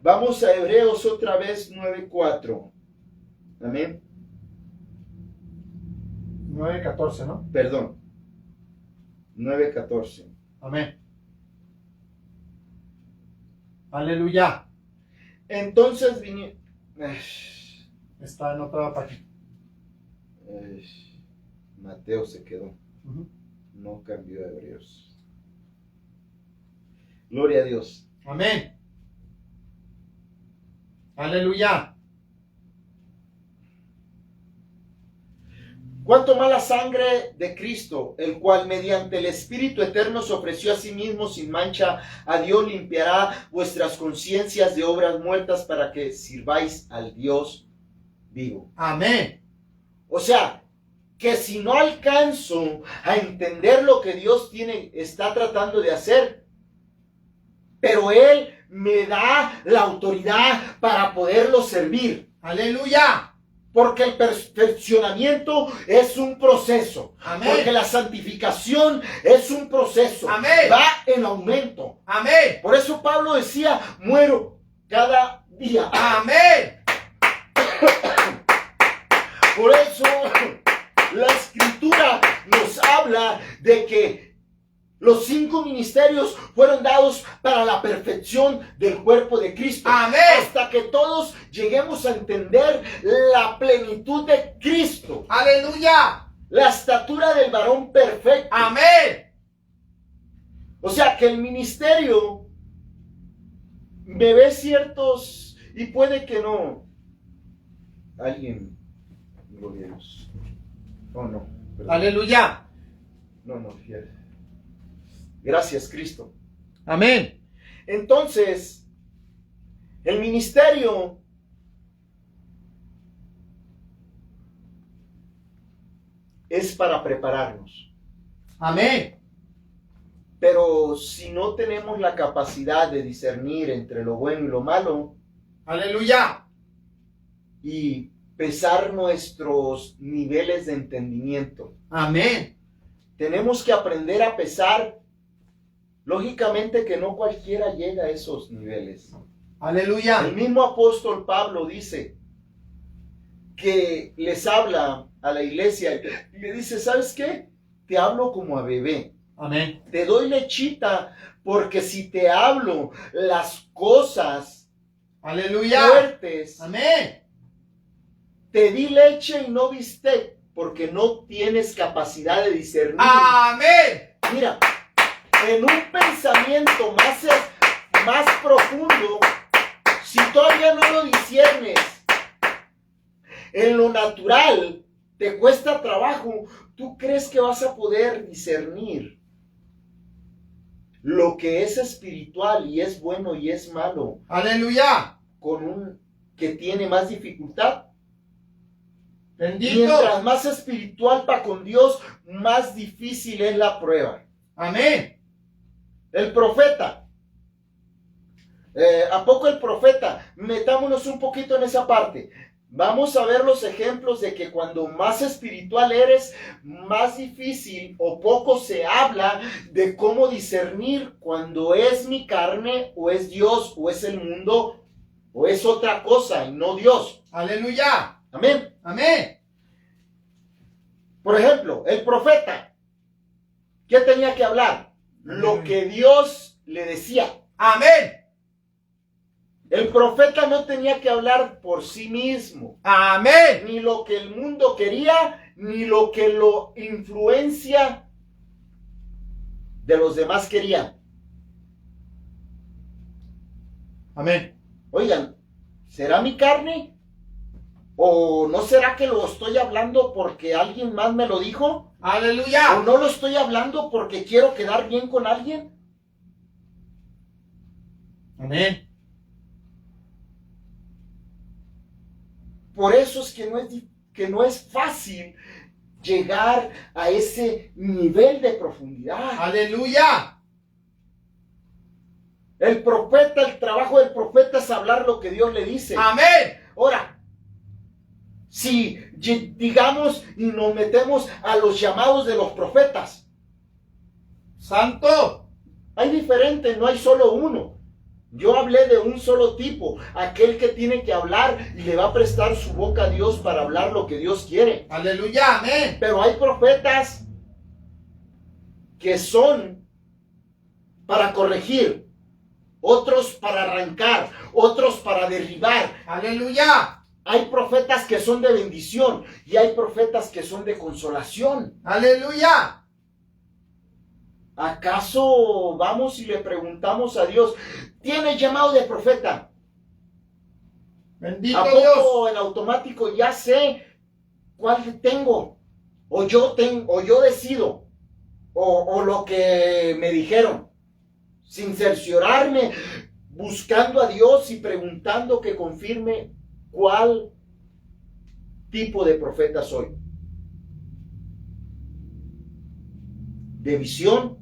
vamos a Hebreos otra vez 9:4. Amén. 9:14, ¿no? Perdón. 9:14. Amén. Aleluya. Entonces Está en otra página. Mateo se quedó. Ujú. No cambió a Hebreos. Gloria a Dios. Amén. Aleluya. Cuanto más la sangre de Cristo, el cual mediante el Espíritu Eterno se ofreció a sí mismo sin mancha a Dios, limpiará vuestras conciencias de obras muertas para que sirváis al Dios vivo. Amén. O sea, que si no alcanzo a entender lo que Dios está tratando de hacer, pero Él me da la autoridad para poderlo servir. Aleluya. Porque el perfeccionamiento es un proceso. Amén. Porque la santificación es un proceso. Amén. Va en aumento. Amén. Por eso Pablo decía, muero cada día. Amén. Por eso la Escritura nos habla de que los 5 ministerios fueron dados para la perfección del cuerpo de Cristo. Amén. Hasta que todos lleguemos a entender la plenitud de Cristo. Aleluya. La estatura del varón perfecto. Amén. O sea que el ministerio me ve ciertos y puede que no. Alguien, gloria a Dios. Oh, no. Perdón. Aleluya. No, fiel. Gracias, Cristo. Amén. Entonces, el ministerio es para prepararnos. Amén. Pero si no tenemos la capacidad de discernir entre lo bueno y lo malo Aleluya. y pesar nuestros niveles de entendimiento, Amén. tenemos que aprender a pesar. Lógicamente que no cualquiera llega a esos niveles. Aleluya. El mismo apóstol Pablo dice que les habla a la iglesia y le dice, ¿sabes qué? Te hablo como a bebé. Amén. Te doy lechita porque si te hablo las cosas Aleluya. fuertes, Amén. te di leche y no bistec porque no tienes capacidad de discernir. Amén. Mira, en un pensamiento más profundo, si todavía no lo discernes, en lo natural te cuesta trabajo, tú crees que vas a poder discernir lo que es espiritual y es bueno y es malo Aleluya. con un que tiene más dificultad. Bendito. Mientras más espiritual va con Dios, más difícil es la prueba. Amén. El profeta. ¿A poco el profeta? Metámonos un poquito en esa parte. Vamos a ver los ejemplos de que cuando más espiritual eres, más difícil o poco se habla de cómo discernir cuando es mi carne o es Dios o es el mundo o es otra cosa y no Dios. Aleluya. Amén. Amén. Por ejemplo, el profeta, ¿qué tenía que hablar? Lo que Dios le decía. Amén. El profeta no tenía que hablar por sí mismo, Amén. ni lo que el mundo quería, ni lo que lo influencia de los demás querían. Amén. Oigan, ¿será mi carne? ¿O no será que lo estoy hablando porque alguien más me lo dijo? ¿O Aleluya. no lo estoy hablando porque quiero quedar bien con alguien? Amén. Por eso es que no es fácil llegar a ese nivel de profundidad. Aleluya. El profeta, el trabajo del profeta es hablar lo que Dios le dice. Amén. Ahora, si digamos y nos metemos a los llamados de los profetas, Santo. hay diferentes, no hay solo uno. Yo hablé de un solo tipo, aquel que tiene que hablar y le va a prestar su boca a Dios para hablar lo que Dios quiere. Aleluya. Amén. Pero hay profetas que son para corregir otros para arrancar, otros para derribar. Aleluya. Hay profetas que son de bendición y hay profetas que son de consolación. Aleluya. ¿Acaso vamos y le preguntamos a Dios, ¿tienes llamado de profeta? Bendito ¿A Dios. poco en automático ya sé cuál tengo? O yo decido, o lo que me dijeron, sin cerciorarme, buscando a Dios y preguntando que confirme cuál tipo de profeta soy. De visión,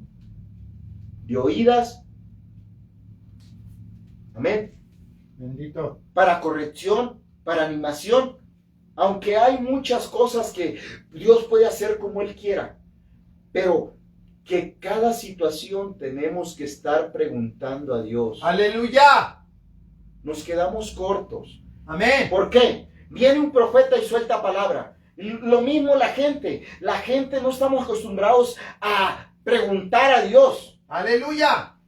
de oídas, amén, Bendito. para corrección, para animación, aunque hay muchas cosas que Dios puede hacer como Él quiera, pero que cada situación tenemos que estar preguntando a Dios. Aleluya. Nos quedamos cortos. Amén. ¿Por qué? Viene un profeta y suelta palabra. Lo mismo la gente no estamos acostumbrados a preguntar a Dios. Aleluya.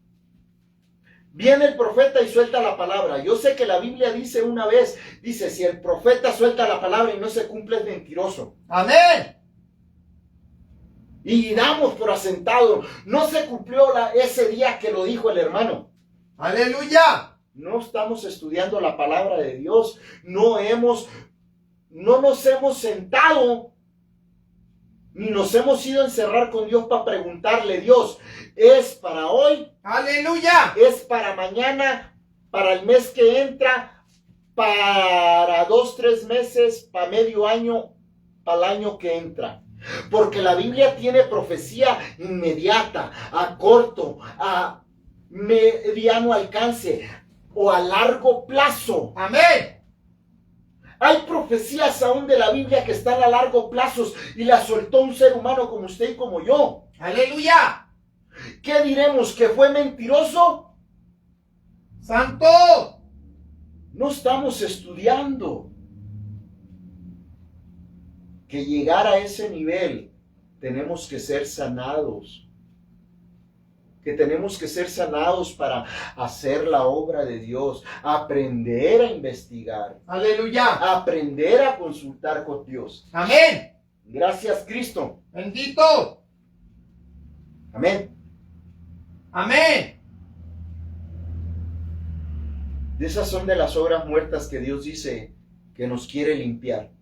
Viene el profeta y suelta la palabra. Yo sé que la Biblia dice una vez, dice, si el profeta suelta la palabra y no se cumple es mentiroso. Amén. Y damos por asentado, no se cumplió ese día que lo dijo el hermano. Aleluya. No estamos estudiando la palabra de Dios, no nos hemos sentado, ni nos hemos ido a encerrar con Dios para preguntarle, Dios, ¿es para hoy? Aleluya. ¿Es para mañana? ¿Para el mes que entra? ¿Para 2, 3 meses? ¿Para medio año? ¿Para el año que entra? Porque la Biblia tiene profecía inmediata, a corto, a mediano alcance o a largo plazo. Amén. Hay profecías aún de la Biblia que están a largo plazo y las soltó un ser humano como usted y como yo. Aleluya. ¿Qué diremos? ¿Que fue mentiroso? Santo. No estamos estudiando. Que llegar a ese nivel tenemos que ser sanados. Que tenemos que ser sanados para hacer la obra de Dios, aprender a investigar, Aleluya. aprender a consultar con Dios. Amén. Gracias, Cristo. Bendito. Amén. Amén. De esas son de las obras muertas que Dios dice que nos quiere limpiar.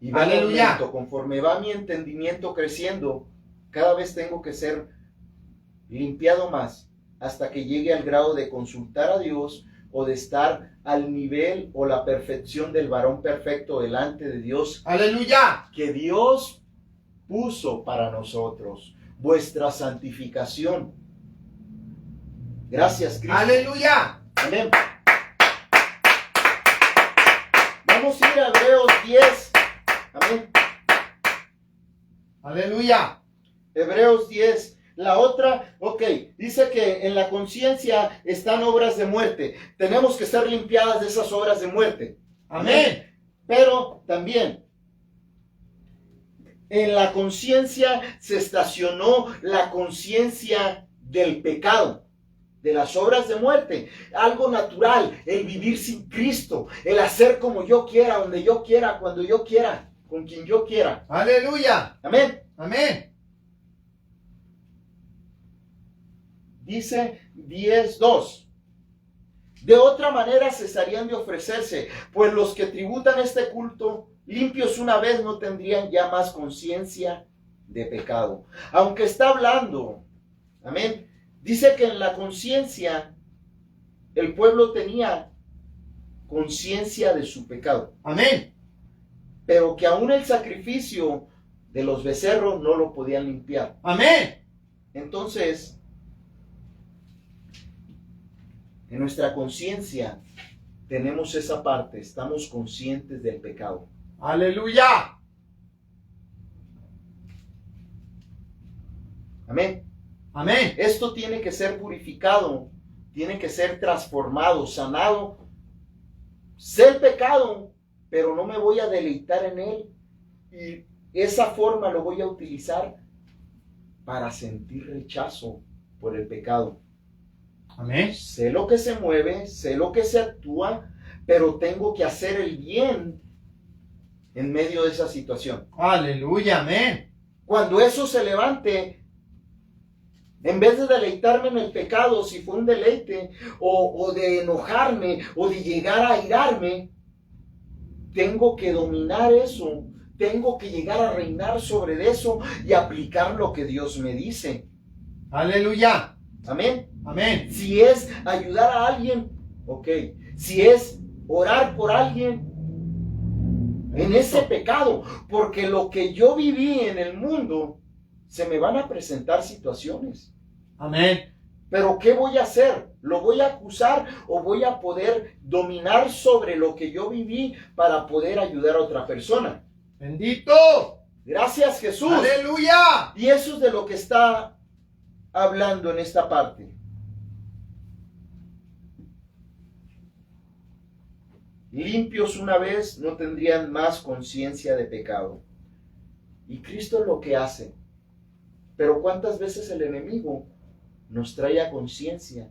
Y va en Aleluya. aumento, conforme va mi entendimiento creciendo, cada vez tengo que ser limpiado más hasta que llegue al grado de consultar a Dios o de estar al nivel o la perfección del varón perfecto delante de Dios Aleluya. que Dios puso para nosotros, vuestra santificación. Gracias, Cristo. Aleluya. Amén. Vamos a ir a Hebreos 10. Amén. Aleluya. Hebreos 10. La otra, dice que en la conciencia están obras de muerte. Tenemos que ser limpiadas de esas obras de muerte. Amén. Pero también en la conciencia se estacionó la conciencia del pecado, de las obras de muerte, algo natural, el vivir sin Cristo, el hacer como yo quiera, donde yo quiera, cuando yo quiera, con quien yo quiera. Aleluya. Amén. Amén. Dice 10:2. De otra manera cesarían de ofrecerse, pues los que tributan este culto, limpios una vez, no tendrían ya más conciencia de pecado. Aunque está hablando, amén, dice que en la conciencia el pueblo tenía conciencia de su pecado. Amén. Pero que aún el sacrificio de los becerros no lo podían limpiar. Amén. Entonces, en nuestra conciencia tenemos esa parte, estamos conscientes del pecado. Aleluya. Amén. Amén. Esto tiene que ser purificado, tiene que ser transformado, sanado. Sé el pecado, pero no me voy a deleitar en él. Y esa forma lo voy a utilizar para sentir rechazo por el pecado. Amén. Sé lo que se mueve, sé lo que se actúa, pero tengo que hacer el bien en medio de esa situación. Aleluya, amén. Cuando eso se levante, en vez de deleitarme en el pecado, si fue un deleite, o de enojarme, o de llegar a airarme, tengo que dominar eso. Tengo que llegar a reinar sobre eso y aplicar lo que Dios me dice. Aleluya. Amén. Amén. Si es ayudar a alguien, ok. Si es orar por alguien, en ese pecado, porque lo que yo viví en el mundo, se me van a presentar situaciones. Amén. Pero ¿qué voy a hacer? ¿Lo voy a acusar o voy a poder dominar sobre lo que yo viví para poder ayudar a otra persona? Bendito. Gracias, Jesús. Aleluya. Y eso es de lo que está hablando en esta parte. Limpios una vez, no tendrían más conciencia de pecado. Y Cristo es lo que hace. Pero ¿cuántas veces el enemigo nos trae a conciencia?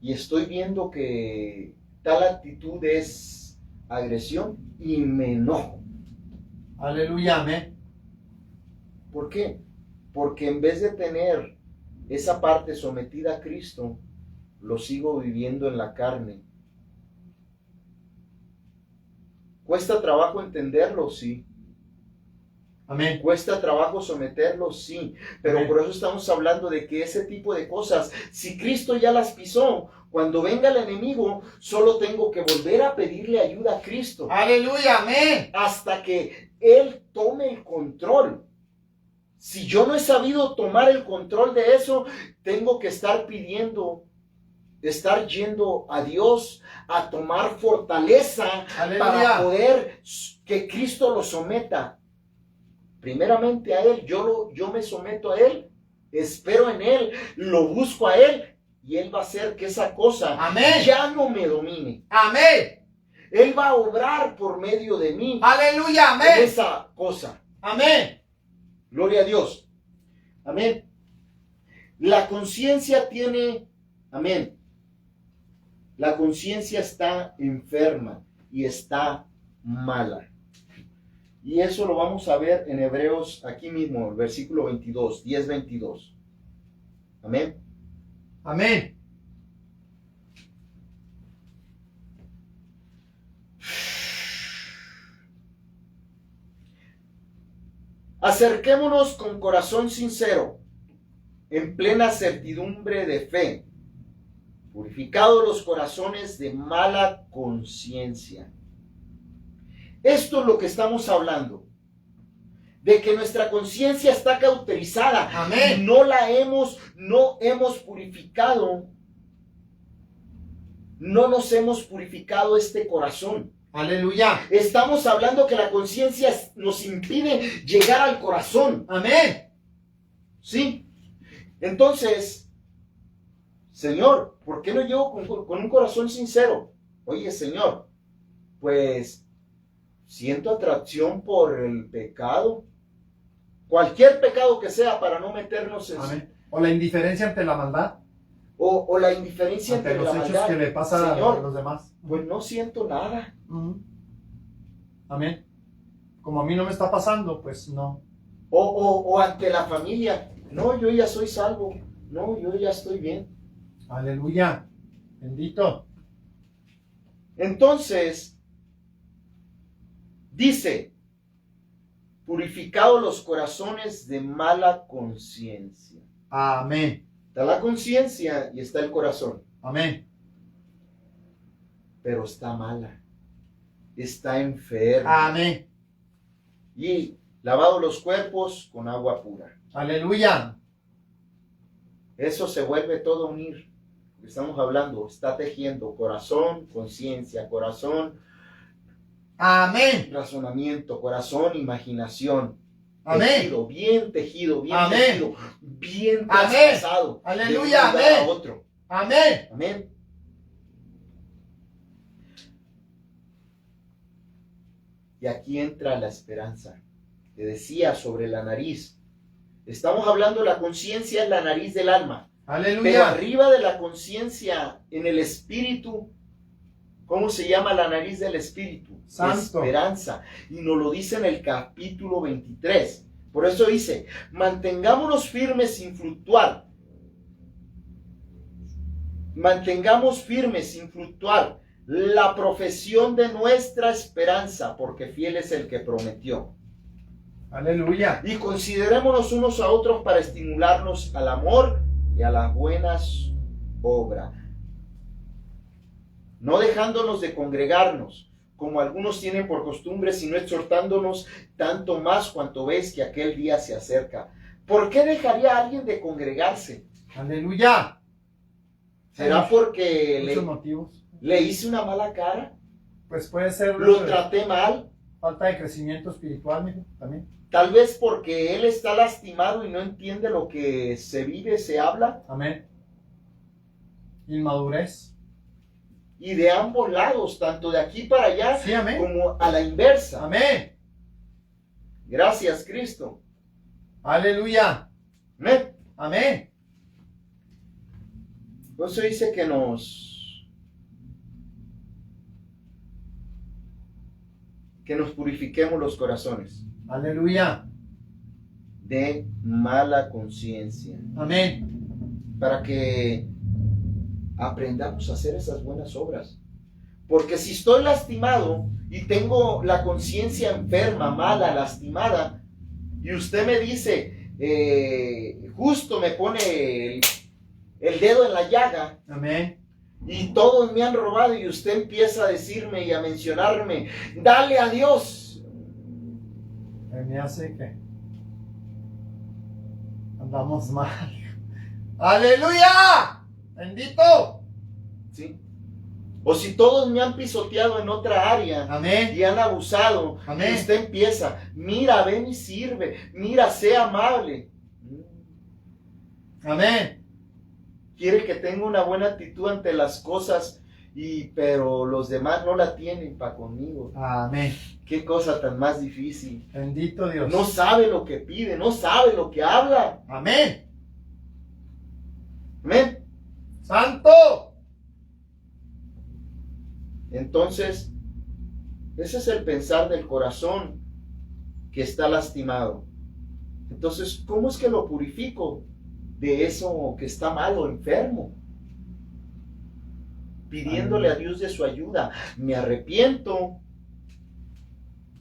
Y estoy viendo que tal actitud es agresión y me enojo. Aleluya, amén. ¿Por qué? Porque en vez de tener esa parte sometida a Cristo, lo sigo viviendo en la carne. ¿Cuesta trabajo entenderlo? Sí. Amén. ¿Cuesta trabajo someterlo? Sí. Pero Amén. por eso estamos hablando de que ese tipo de cosas, si Cristo ya las pisó, cuando venga el enemigo, solo tengo que volver a pedirle ayuda a Cristo. Aleluya, amén. Hasta que Él tome el control. Si yo no he sabido tomar el control de eso, tengo que estar pidiendo, estar yendo a Dios a tomar fortaleza. Aleluya. Para poder que Cristo lo someta. Primeramente a Él, yo me someto a Él, espero en Él, lo busco a Él y Él va a hacer que esa cosa Amén. ya no me domine. Amén. Él va a obrar por medio de mí. Aleluya, En amén. esa cosa. Amén. Gloria a Dios. Amén. La conciencia tiene, amén. La conciencia está enferma y está mala. Y eso lo vamos a ver en Hebreos, aquí mismo, el versículo 22, 10-22. Amén. Amén. Acerquémonos con corazón sincero, en plena certidumbre de fe, purificados los corazones de mala conciencia. Esto es lo que estamos hablando, de que nuestra conciencia está cauterizada. Amén. No hemos purificado, no nos hemos purificado este corazón. Aleluya. Estamos hablando que la conciencia nos impide llegar al corazón. Amén. ¿Sí? Entonces, Señor, ¿por qué no llego con un corazón sincero? Oye, Señor, pues siento atracción por el pecado. Cualquier pecado que sea para no meternos en... Amén. O la indiferencia ante la maldad. O la indiferencia Ante ante los la hechos maldad. que le pasa Señor, a los demás. pues no siento nada. Amén. Como a mí no me está pasando, pues no. O ante la familia. No, yo ya soy salvo. No, yo ya estoy bien. Aleluya. Bendito. Entonces, dice, purificados los corazones de mala conciencia. Amén. Está la conciencia y está el corazón, Amén. pero está mala. Está enferma. Amén. Y lavado los cuerpos con agua pura. Aleluya. Eso se vuelve todo a unir. Estamos hablando, está tejiendo corazón, conciencia, corazón, Amén. razonamiento, corazón, imaginación. Amén. Tejido, bien tejido, bien Amén. tejido, bien Amén. traspasado. Aleluya, de un lugar amén. a otro. Amén. Amén. Y aquí entra la esperanza. Te decía sobre la nariz. Estamos hablando de la conciencia, es la nariz del alma. Pero Aleluya. arriba de la conciencia, en el espíritu, ¿cómo se llama la nariz del espíritu? Santo. Esperanza. Y nos lo dice en el capítulo 23. Por eso dice, mantengámonos firmes sin fluctuar. Mantengamos firmes sin fluctuar la profesión de nuestra esperanza, porque fiel es el que prometió. Aleluya. Y considerémonos unos a otros para estimularnos al amor y a las buenas obras, no dejándonos de congregarnos, como algunos tienen por costumbre, sino exhortándonos tanto más cuanto veis que aquel día se acerca. ¿Por qué dejaría alguien de congregarse? Aleluya. ¿Será porque Muchos motivos. le hice una mala cara? Pues puede ser ¿Lo traté mal? falta de crecimiento espiritual, mijo, también. Tal vez porque él está lastimado y no entiende lo que se vive, se habla. Amén. Inmadurez. Y de ambos lados, tanto de aquí para allá, Sí, amén. como a la inversa. Amén. Gracias, Cristo. Aleluya. Amén. Amén. Por eso dice que nos purifiquemos los corazones Aleluya. de mala conciencia, Amén. para que aprendamos a hacer esas buenas obras. Porque si estoy lastimado y tengo la conciencia enferma, mala, lastimada, y usted me dice, justo me pone el dedo en la llaga, Amén. y todos me han robado, y usted empieza a decirme y a mencionarme, dale a Dios. Me hace que andamos mal. Aleluya. Bendito. ¿Sí? O si todos me han pisoteado en otra área Amén. y han abusado, Amén. y usted empieza, mira, ven y sirve, mira, sé amable. Amén. Quiere que tenga una buena actitud ante las cosas, pero los demás no la tienen para conmigo. Amén. Qué cosa tan más difícil. Bendito Dios. No sabe lo que pide, no sabe lo que habla. Amén. Amén. Santo. Entonces, ese es el pensar del corazón que está lastimado. Entonces, ¿cómo es que lo purifico de eso que está malo, enfermo? Pidiéndole a Dios de su ayuda. Me arrepiento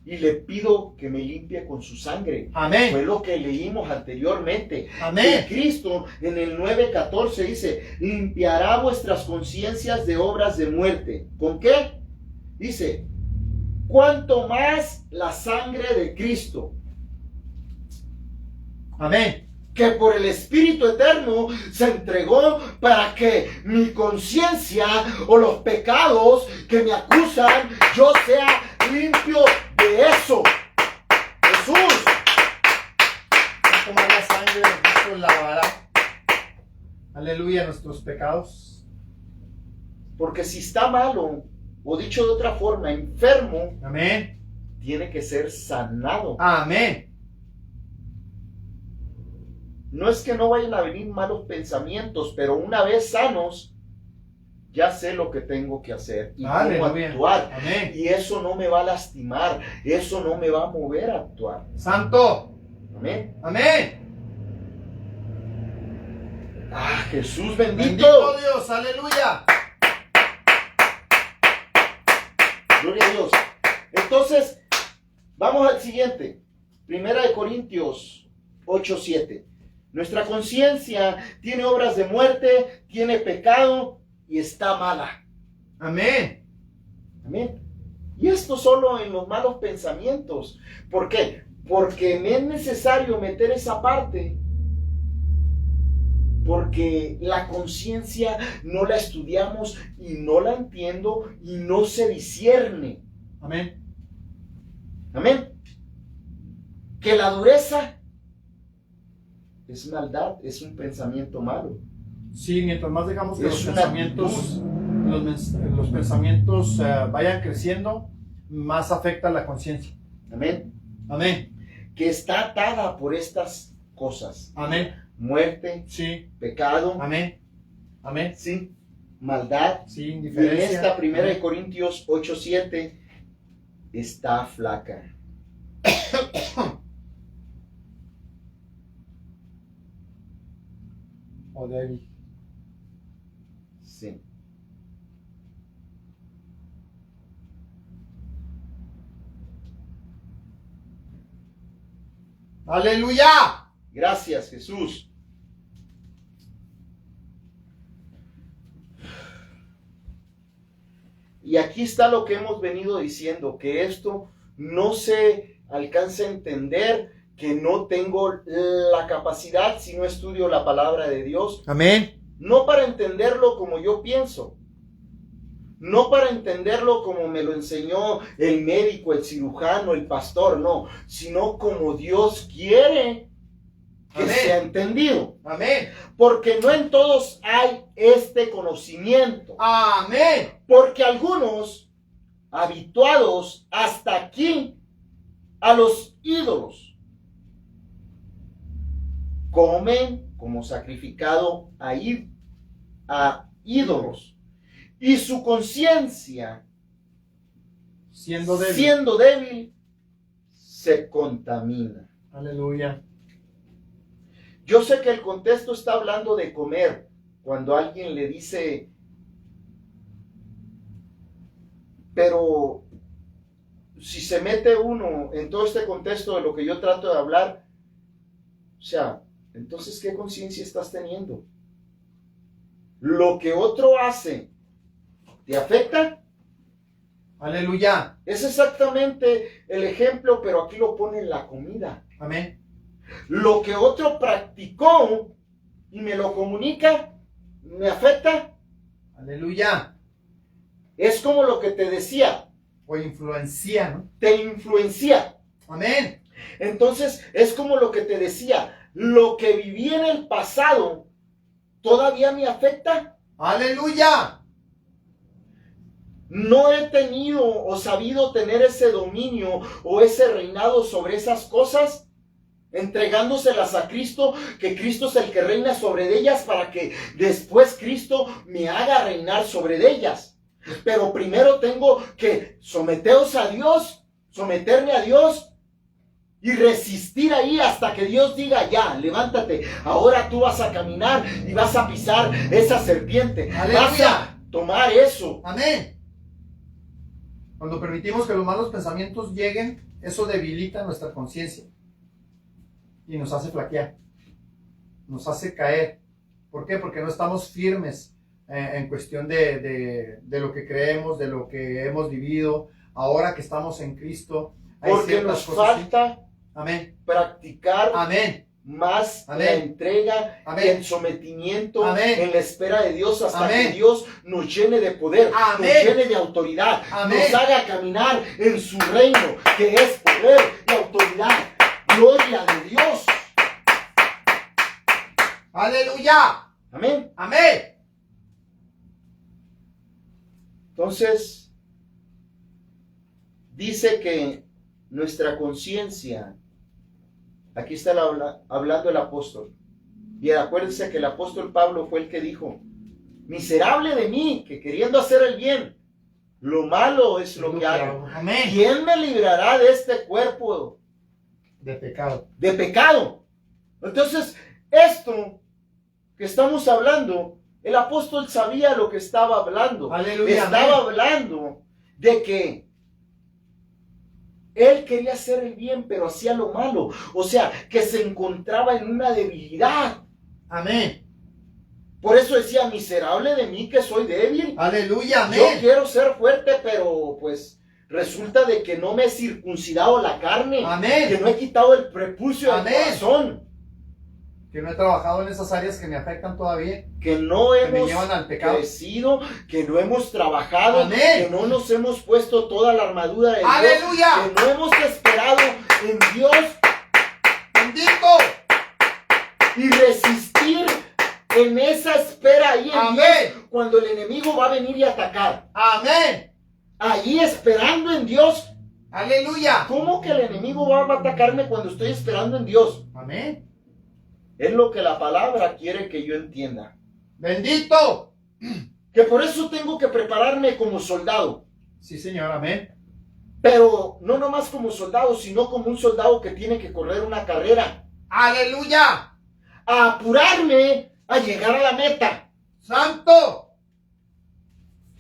y le pido que me limpie con su sangre. Amén. Fue lo que leímos anteriormente. Amén. Que Cristo en el 9:14 dice, limpiará vuestras conciencias de obras de muerte. ¿Con qué? Dice, cuanto más la sangre de Cristo, Amén. que por el Espíritu Eterno se entregó para que mi conciencia o los pecados que me acusan, yo sea limpio de eso. Jesús. Tomar la sangre de Cristo lavará. Aleluya, nuestros pecados. Porque si está malo, o dicho de otra forma, enfermo, Amén. tiene que ser sanado. Amén. No es que no vayan a venir malos pensamientos, pero una vez sanos, ya sé lo que tengo que hacer y cómo Aleluya. actuar. Amén. Y eso no me va a lastimar, eso no me va a mover a actuar. Santo. Amén. Amén. Ah, Jesús bendito. Bendito Dios. Aleluya. Gloria a Dios. Entonces, vamos al siguiente. Primera de Corintios 8:7. Nuestra conciencia tiene obras de muerte, tiene pecado y está mala. Amén. Amén. Y esto solo en los malos pensamientos. ¿Por qué? Porque me es necesario meter esa parte. Porque la conciencia no la estudiamos y no la entiendo y no se discierne. Amén. Amén. Que la dureza es maldad, es un pensamiento malo. Sí, mientras más dejamos que Es los una pensamientos, los pensamientos vayan creciendo, más afecta la conciencia. Amén. Amén. Que está atada por estas cosas. Amén. Muerte, Sí. pecado, Amén. Amén. ¿sí? Maldad. Sí, Y en indiferencia. esta 1 de Amén. Corintios 8:7 está flaca. O débil. Sí. ¡Aleluya! Gracias, Jesús. Y aquí está lo que hemos venido diciendo, que esto no se alcanza a entender, que no tengo la capacidad si no estudio la palabra de Dios, Amén. no para entenderlo como yo pienso, no para entenderlo como me lo enseñó el médico, el cirujano, el pastor, no, sino como Dios quiere que Amén. sea entendido. Amén. Porque no en todos hay este conocimiento. Amén. Porque algunos, habituados hasta aquí a los ídolos, comen como sacrificado a ídolos. Y su conciencia, Siendo débil. siendo débil, se contamina. Aleluya. Yo sé que el contexto está hablando de comer. Cuando alguien le dice, pero si se mete uno en todo este contexto de lo que yo trato de hablar, o sea, entonces, ¿qué conciencia estás teniendo? ¿Lo que otro hace te afecta? Aleluya. Es exactamente el ejemplo, pero aquí lo pone en la comida. Amén. Lo que otro practicó y me lo comunica, me afecta. Aleluya. Es como lo que te decía, O influencia, ¿no? te influencia. Amén. Entonces, es como lo que te decía, lo que viví en el pasado, ¿todavía me afecta? Aleluya. No he tenido o sabido tener ese dominio o ese reinado sobre esas cosas, entregándoselas a Cristo, que Cristo es el que reina sobre ellas para que después Cristo me haga reinar sobre ellas. Pero primero tengo que someteros a Dios, someterme a Dios y resistir ahí hasta que Dios diga, ya, levántate, ahora tú vas a caminar y vas a pisar esa serpiente. Aleluya. Vas a tomar eso. Amén. Cuando permitimos que los malos pensamientos lleguen, eso debilita nuestra conciencia y nos hace flaquear, nos hace caer. ¿Por qué? Porque no estamos firmes en cuestión de lo que creemos, de lo que hemos vivido. Ahora que estamos en Cristo, hay Porque ciertas nos cosas. falta Amén. practicar Amén. más Amén. la entrega, Amén. el sometimiento, Amén. en la espera de Dios hasta Amén. que Dios nos llene de poder, Amén. nos llene de autoridad, Amén. nos haga caminar en su reino, que es poder y autoridad. Gloria de Dios. Aleluya. Amén. Amén. Entonces, dice que nuestra conciencia, aquí está hablando el apóstol, y acuérdense que el apóstol Pablo fue el que dijo, miserable de mí, que queriendo hacer el bien, lo malo es lo que hago. Amén. ¿Quién me librará de este cuerpo De pecado. de pecado? Entonces, esto que estamos hablando, el apóstol sabía lo que estaba hablando. Aleluya, Estaba amén. hablando de que él quería hacer el bien, pero hacía lo malo. O sea, que se encontraba en una debilidad. Amén. Por eso decía, miserable de mí que soy débil. Aleluya. Yo Amén. quiero ser fuerte, pero pues resulta de que no me he circuncidado la carne. Amén. Que no he quitado el prepucio del Amén. corazón. Que no he trabajado en esas áreas que me afectan todavía. Que no Que me hemos llevan al pecado. crecido, que no hemos trabajado, Amén. que no nos hemos puesto toda la armadura de Dios, Aleluya. que no hemos esperado en Dios Bendito. y resistir en esa espera ahí en Amén. Dios cuando el enemigo va a venir y atacar. Amén. Ahí esperando en Dios. Aleluya. ¿Cómo que el enemigo va a atacarme cuando estoy esperando en Dios? Amén. Es lo que la palabra quiere que yo entienda. Bendito. Que por eso tengo que prepararme como soldado. Sí, Señor, amén. Pero no nomás como soldado, sino como un soldado que tiene que correr una carrera. Aleluya. A apurarme a llegar a la meta. Santo.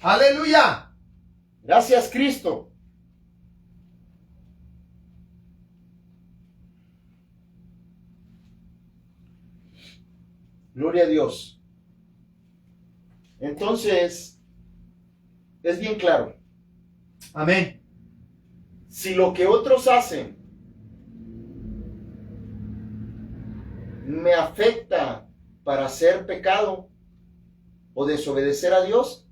Aleluya. Gracias, Cristo. Gloria a Dios. Entonces, es bien claro. Amén. Si lo que otros hacen me afecta para hacer pecado o desobedecer a Dios,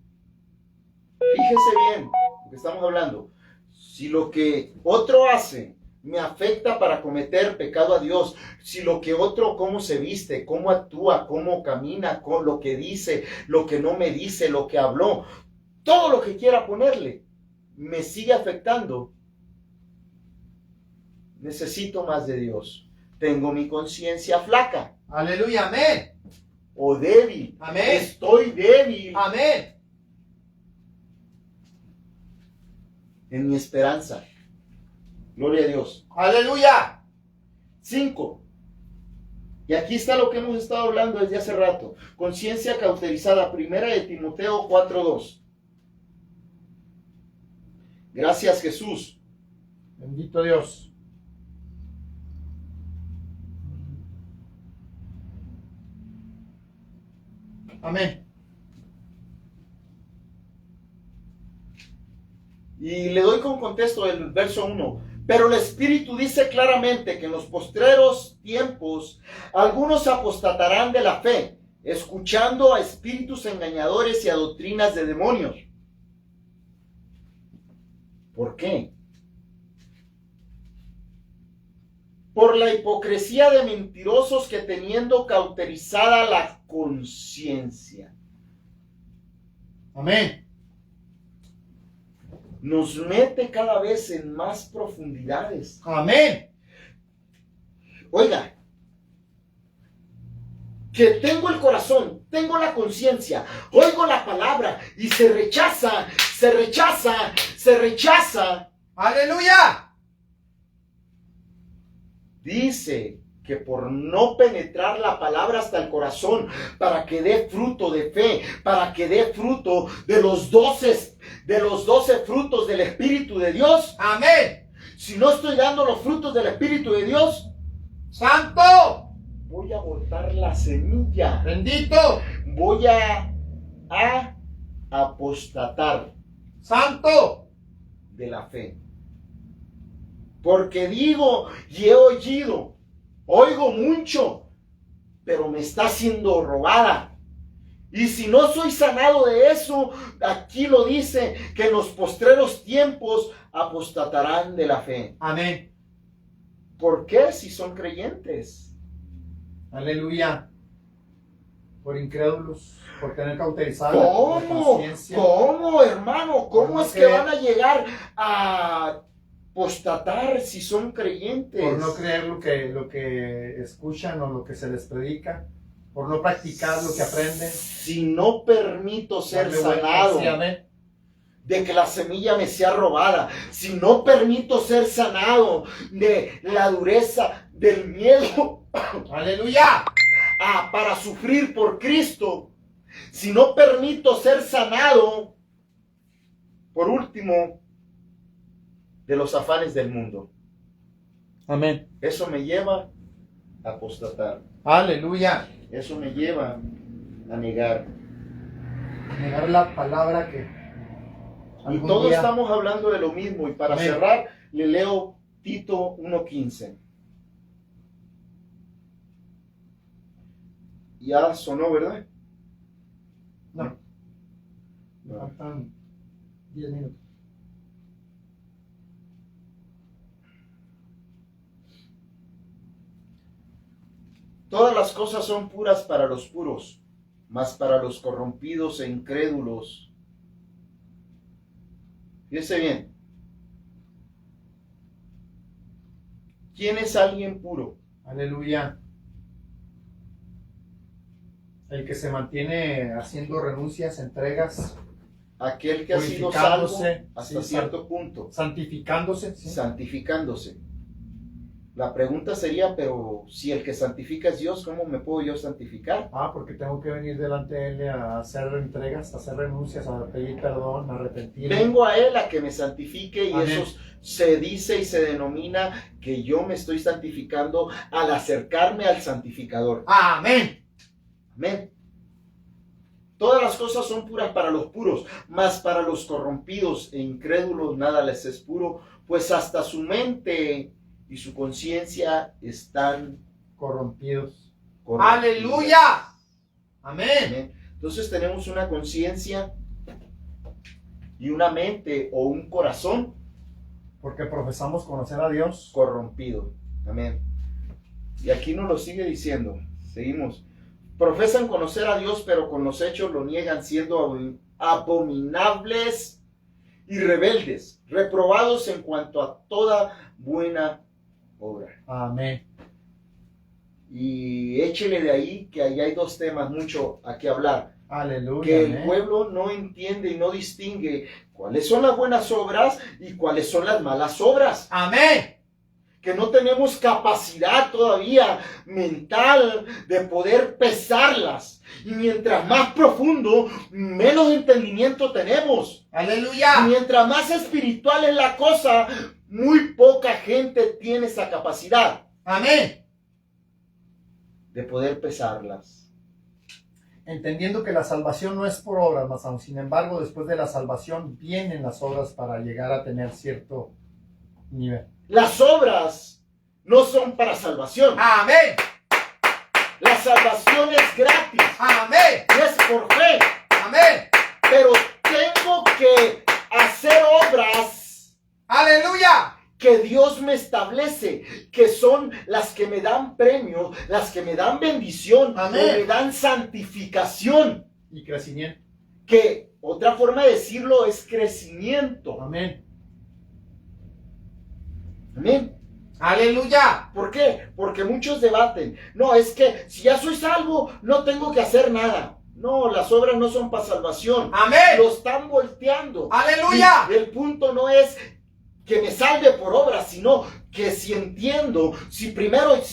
fíjese bien lo que estamos hablando. Si lo que otro hace me afecta para cometer pecado a Dios, si lo que otro, cómo se viste, cómo actúa, cómo camina, con lo que dice, lo que no me dice, lo que habló, todo lo que quiera ponerle, me sigue afectando, necesito más de Dios. Tengo mi conciencia flaca. Aleluya, amén. O débil. Amén. Estoy débil Amén. en mi esperanza. Gloria a Dios. Aleluya. 5. Y aquí está lo que hemos estado hablando desde hace rato. Conciencia cauterizada. Primera de Timoteo 4:2. Gracias, Jesús. Bendito Dios. Amén. Y le doy con contexto el verso 1. Pero el Espíritu dice claramente que en los postreros tiempos algunos apostatarán de la fe, escuchando a espíritus engañadores y a doctrinas de demonios. ¿Por qué? Por la hipocresía de mentirosos que teniendo cauterizada la conciencia. Amén. Nos mete cada vez en más profundidades. Amén. Oiga, que tengo el corazón, tengo la conciencia, oigo la palabra y se rechaza, se rechaza, se rechaza. Aleluya. Dice que por no penetrar la palabra hasta el corazón, para que dé fruto de fe, para que dé fruto de los 12 frutos del Espíritu de Dios. Amén. Si no estoy dando los frutos del Espíritu de Dios, Santo. voy a botar la semilla. Bendito. Voy a apostatar Santo. de la fe. Porque digo y he oído, oigo mucho, pero me está siendo robada. Y si no soy sanado de eso, aquí lo dice, que en los postreros tiempos apostatarán de la fe. Amén. ¿Por qué? Si son creyentes. Aleluya. Por incrédulos, por tener cauterizada la ¿Cómo? conciencia. ¿Cómo, hermano? ¿Cómo Por es no que creer. van a llegar a apostatar si son creyentes? Por no creer lo que escuchan o lo que se les predica. Por no practicar lo que aprenden. Si no permito ser Darle vuelta. sanado Sí, amén. de que la semilla me sea robada, si no permito ser sanado de la dureza del miedo Aleluya. para sufrir por Cristo, si no permito ser sanado, por último, de los afanes del mundo, Amén. eso me lleva a apostatar. Aleluya. Eso me lleva a negar. Negar la palabra que Y algún todos día- estamos hablando de lo mismo. Y para Amén. cerrar, le leo Tito 1:15. Ya sonó, ¿verdad? No. Me faltan 10 minutos. Todas las cosas son puras para los puros, mas para los corrompidos e incrédulos. Fíjese bien. ¿Quién es alguien puro? Aleluya. El que se mantiene haciendo renuncias, entregas, aquel que ha sido salvo purificándose, hasta sí, cierto punto, santificándose. ¿Sí? santificándose. La pregunta sería, pero si el que santifica es Dios, ¿cómo me puedo yo santificar? Porque tengo que venir delante de Él a hacer entregas, a hacer renuncias, a pedir perdón, a arrepentirme. Vengo a Él a que me santifique y Amén. eso se dice y se denomina que yo me estoy santificando al acercarme al santificador. Amén. Amén. Todas las cosas son puras para los puros, mas para los corrompidos e incrédulos nada les es puro, pues hasta su mente y su conciencia están Corrompidos. corrompidas. ¡Aleluya! Amén. Amén. Entonces tenemos una conciencia y una mente o un corazón Porque profesamos conocer a Dios. corrompido. Amén. Y aquí nos lo sigue diciendo. Seguimos. Profesan conocer a Dios, pero con los hechos lo niegan, siendo abominables y rebeldes, reprobados en cuanto a toda buena obra. Amén. Y échele de ahí que ahí hay dos temas mucho a que hablar. Aleluya. Que el amén. pueblo no entiende y no distingue cuáles son las buenas obras y cuáles son las malas obras. Amén. Que no tenemos capacidad todavía mental de poder pesarlas. Y mientras más profundo, menos entendimiento tenemos. Y Aleluya. mientras más espiritual es la cosa, muy poca gente tiene esa capacidad Amén. de poder pesarlas. Entendiendo que la salvación no es por obras, mas aún sin embargo, después de la salvación vienen las obras para llegar a tener cierto nivel. Las obras no son para salvación. Amén. La salvación es gratis. Amén. Es por fe. Amén. Pero tengo que hacer obras Aleluya. que Dios me establece, que son las que me dan premios, las que me dan bendición, Amén. o me dan santificación. Y crecimiento. Que otra forma de decirlo es crecimiento. Amén. Amén. Aleluya. ¿Por qué? Porque muchos debaten. No, es que si ya soy salvo, no tengo que hacer nada. No, las obras no son para salvación. Amén. Lo están volteando. Aleluya. Y el punto no es que me salve por obras, sino que si entiendo, si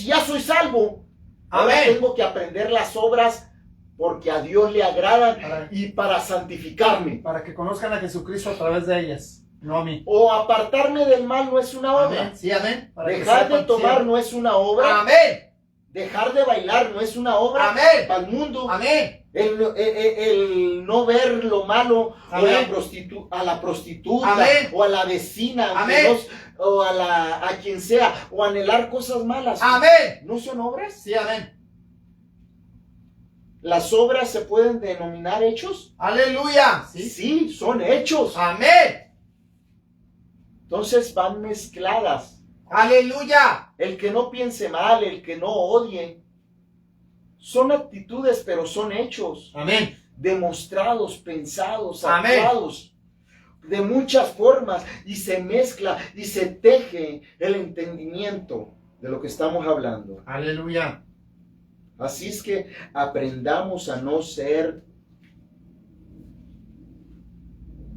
ya soy salvo, ahora Amén. tengo que aprender las obras porque a Dios le agradan y para santificarme. Para que conozcan a Jesucristo a través de ellas, no a mí. O apartarme del mal no es una obra. Amén. Sí, amén. Para que Dejar de sepan, tomar sí. no es una obra. Amén. Dejar de bailar no es una obra Amén. para el mundo. Amén. El no ver lo malo o Amén. a la prostituta Amén. o a la vecina Amén. o a quien sea o anhelar cosas malas. Amén. ¿No son obras? Sí, amén. ¿Las obras se pueden denominar hechos? Aleluya. Sí, son hechos. Amén. Entonces van mezcladas. Aleluya. El que no piense mal, el que no odie, son actitudes, pero son hechos. Amén. Demostrados, pensados, Amén. actuados de muchas formas y se mezcla y se teje el entendimiento de lo que estamos hablando. Aleluya. Así es que aprendamos a no ser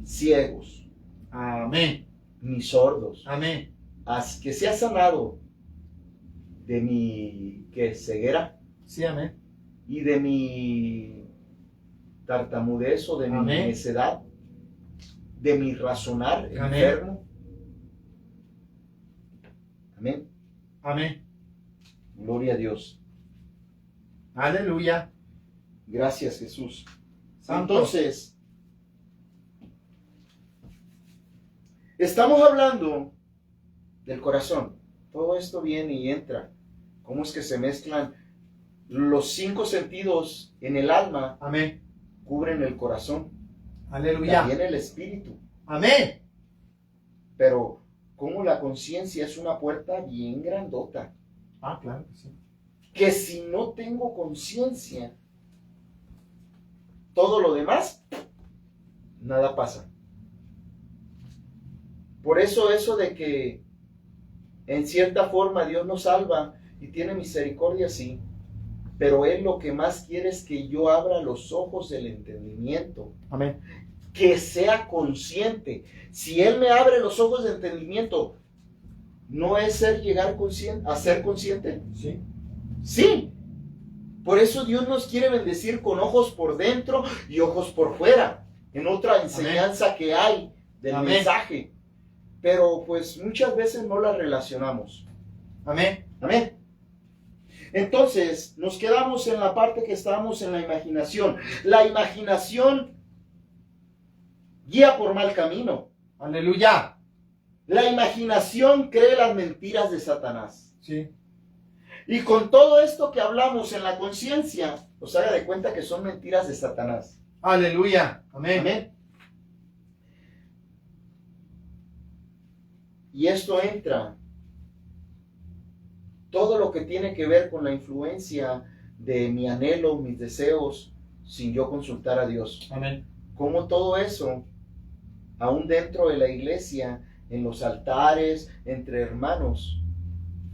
ciegos Amén. ni sordos. Amén. Haz que sea sanado de mi ceguera Sí, amén. y de mi tartamudez o de mi Amén. necedad, de mi razonar Amén. enfermo. Amén. Amén. Gloria a Dios. Aleluya. Gracias, Jesús. Santo. Entonces, estamos hablando del corazón. Todo esto viene y entra. ¿Cómo es que se mezclan los 5 sentidos en el alma? Amén. Cubren el corazón. Aleluya. También el espíritu. Amén. Pero como la conciencia es una puerta bien grandota, Claro que sí. que si no tengo conciencia, todo lo demás, nada pasa. Por eso de que en cierta forma Dios nos salva y tiene misericordia, sí, pero Él lo que más quiere es que yo abra los ojos del entendimiento, Amén. que sea consciente. Si Él me abre los ojos del entendimiento, ¿no es llegar a ser consciente? Sí. Sí. Por eso Dios nos quiere bendecir con ojos por dentro y ojos por fuera, en otra enseñanza que hay del Amén. mensaje. Pero pues muchas veces no la relacionamos. Amén. Amén. Entonces, nos quedamos en la parte que estábamos en la imaginación. La imaginación guía por mal camino. Aleluya. La imaginación cree las mentiras de Satanás. Sí. Y con todo esto que hablamos en la conciencia, os haga de cuenta que son mentiras de Satanás. Aleluya. Amén. Amén. Y esto entra todo lo que tiene que ver con la influencia de mi anhelo, mis deseos, sin yo consultar a Dios. Amén. Como todo eso, aún dentro de la iglesia, en los altares, entre hermanos,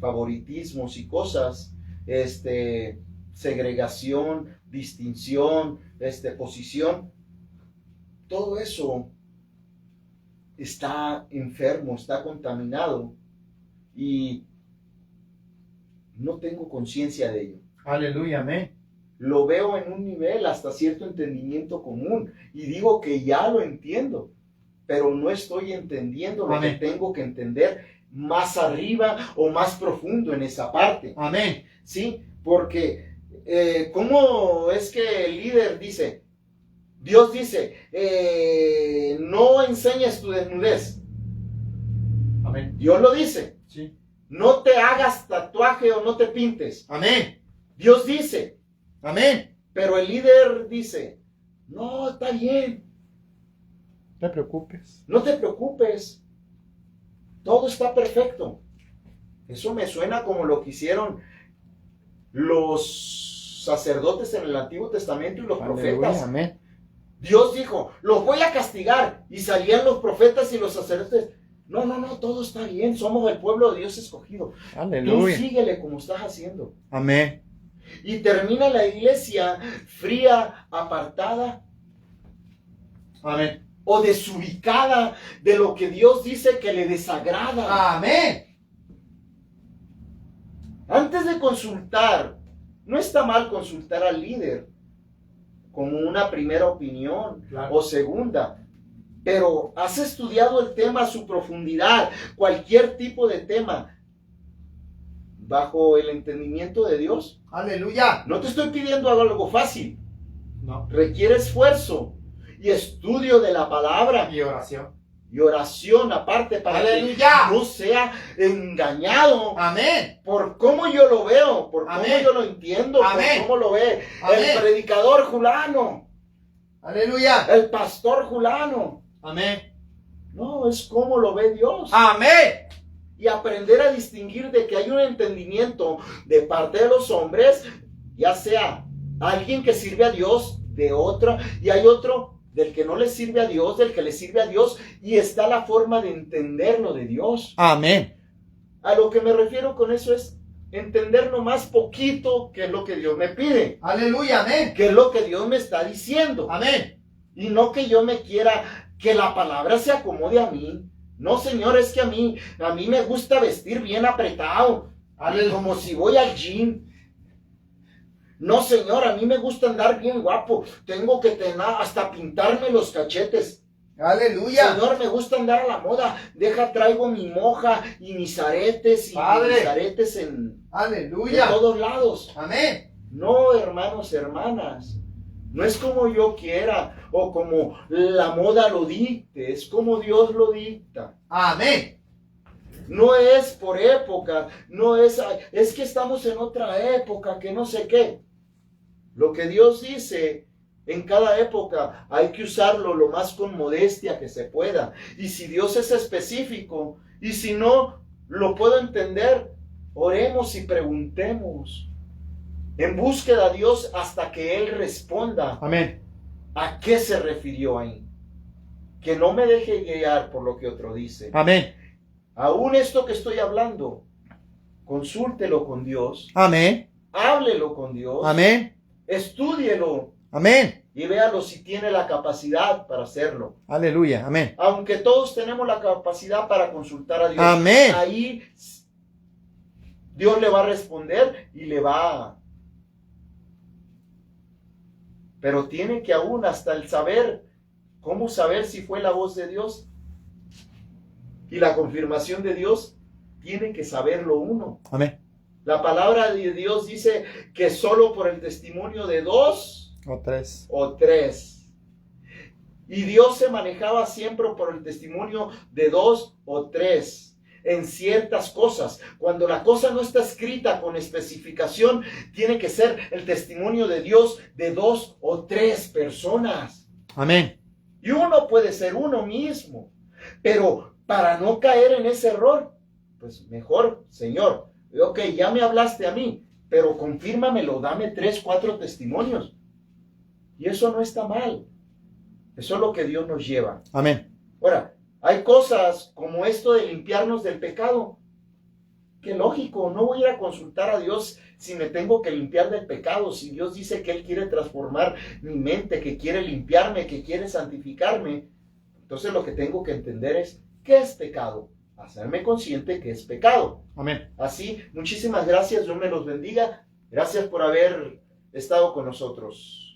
favoritismos y cosas, segregación, distinción, posición, todo eso está enfermo, está contaminado y no tengo conciencia de ello. Aleluya. Amén. Lo veo en un nivel hasta cierto entendimiento común y digo que ya lo entiendo, pero no estoy entendiendo lo Amén. que tengo que entender más arriba o más profundo en esa parte. Amén. ¿Sí? Porque ¿cómo es que el líder dice? Dios dice, no enseñes tu desnudez. Amén. Dios lo dice. Sí. No te hagas tatuaje o no te pintes. Amén. Dios dice. Amén. Pero el líder dice, no, está bien. No te preocupes. No te preocupes. Todo está perfecto. Eso me suena como lo que hicieron los sacerdotes en el Antiguo Testamento y los profetas. Amén. Dios dijo, los voy a castigar. Y salían los profetas y los sacerdotes. No, todo está bien. Somos el pueblo de Dios escogido. Tú Aleluya. síguele como estás haciendo. Amén. Y termina la iglesia fría, apartada Amén. o desubicada de lo que Dios dice que le desagrada. Amén. Antes de consultar, no está mal consultar al líder como una primera opinión Claro. o segunda, pero has estudiado el tema a su profundidad, cualquier tipo de tema, bajo el entendimiento de Dios. Aleluya. No te estoy pidiendo algo fácil, No. requiere esfuerzo y estudio de la palabra Y oración. y oración aparte para Aleluya. que no sea engañado Amén. por cómo yo lo veo, por cómo Amén. yo lo entiendo, Amén. por cómo lo ve Amén. el predicador fulano, Aleluya. el pastor fulano. Amén. No, es como lo ve Dios. Amén. Y aprender a distinguir de que hay un entendimiento de parte de los hombres, ya sea alguien que sirve a Dios de otra, y hay otro del que no le sirve a Dios, del que le sirve a Dios, y está la forma de entenderlo de Dios. Amén. A lo que me refiero con eso es entender nomás poquito qué es lo que Dios me pide, Aleluya. Amén. qué es lo que Dios me está diciendo. Amén. Y no que yo me quiera, que la palabra se acomode a mí. No, Señor, es que a mí me gusta vestir bien apretado, como si voy al gym. No, Señor, a mí me gusta andar bien guapo. Tengo que tener hasta pintarme los cachetes. Aleluya. Señor, me gusta andar a la moda. Traigo mi moja y mis aretes y Padre. mis aretes de Aleluya. todos lados. Amén. No, hermanos, hermanas. No es como yo quiera o como la moda lo dicte, es como Dios lo dicta. Amén. No es por época, no es que estamos en otra época, que no sé qué. Lo que Dios dice en cada época hay que usarlo lo más con modestia que se pueda. Y si Dios es específico y si no lo puedo entender, oremos y preguntemos. En búsqueda a Dios hasta que Él responda Amén. a qué se refirió ahí. Que no me deje guiar por lo que otro dice. Amén. Aún esto que estoy hablando, consúltelo con Dios Amén. háblelo con Dios, Amén. estúdielo Amén. y véalo si tiene la capacidad para hacerlo. Aleluya. Amén. Aunque todos tenemos la capacidad para consultar a Dios, Amén. ahí Dios le va a responder y le va a... Pero tiene que aún hasta el saber, ¿cómo saber si fue la voz de Dios? Y la confirmación de Dios, tiene que saberlo uno. Amén. La palabra de Dios dice que solo por el testimonio de 2 O 3. o 3. Y Dios se manejaba siempre por el testimonio de 2 o 3 en ciertas cosas. Cuando la cosa no está escrita con especificación, tiene que ser el testimonio de Dios de 2 o 3 personas. Amén. Y uno puede ser uno mismo. Pero para no caer en ese error, pues mejor, Señor, ok, ya me hablaste a mí, pero confírmamelo, dame 3, 4 testimonios. Y eso no está mal. Eso es lo que Dios nos lleva. Amén. Ahora, hay cosas como esto de limpiarnos del pecado. Qué lógico, no voy a ir a consultar a Dios si me tengo que limpiar del pecado. Si Dios dice que Él quiere transformar mi mente, que quiere limpiarme, que quiere santificarme, entonces lo que tengo que entender es, ¿qué es pecado? Hacerme consciente que es pecado. Amén. Así, muchísimas gracias, Dios me los bendiga. Gracias por haber estado con nosotros.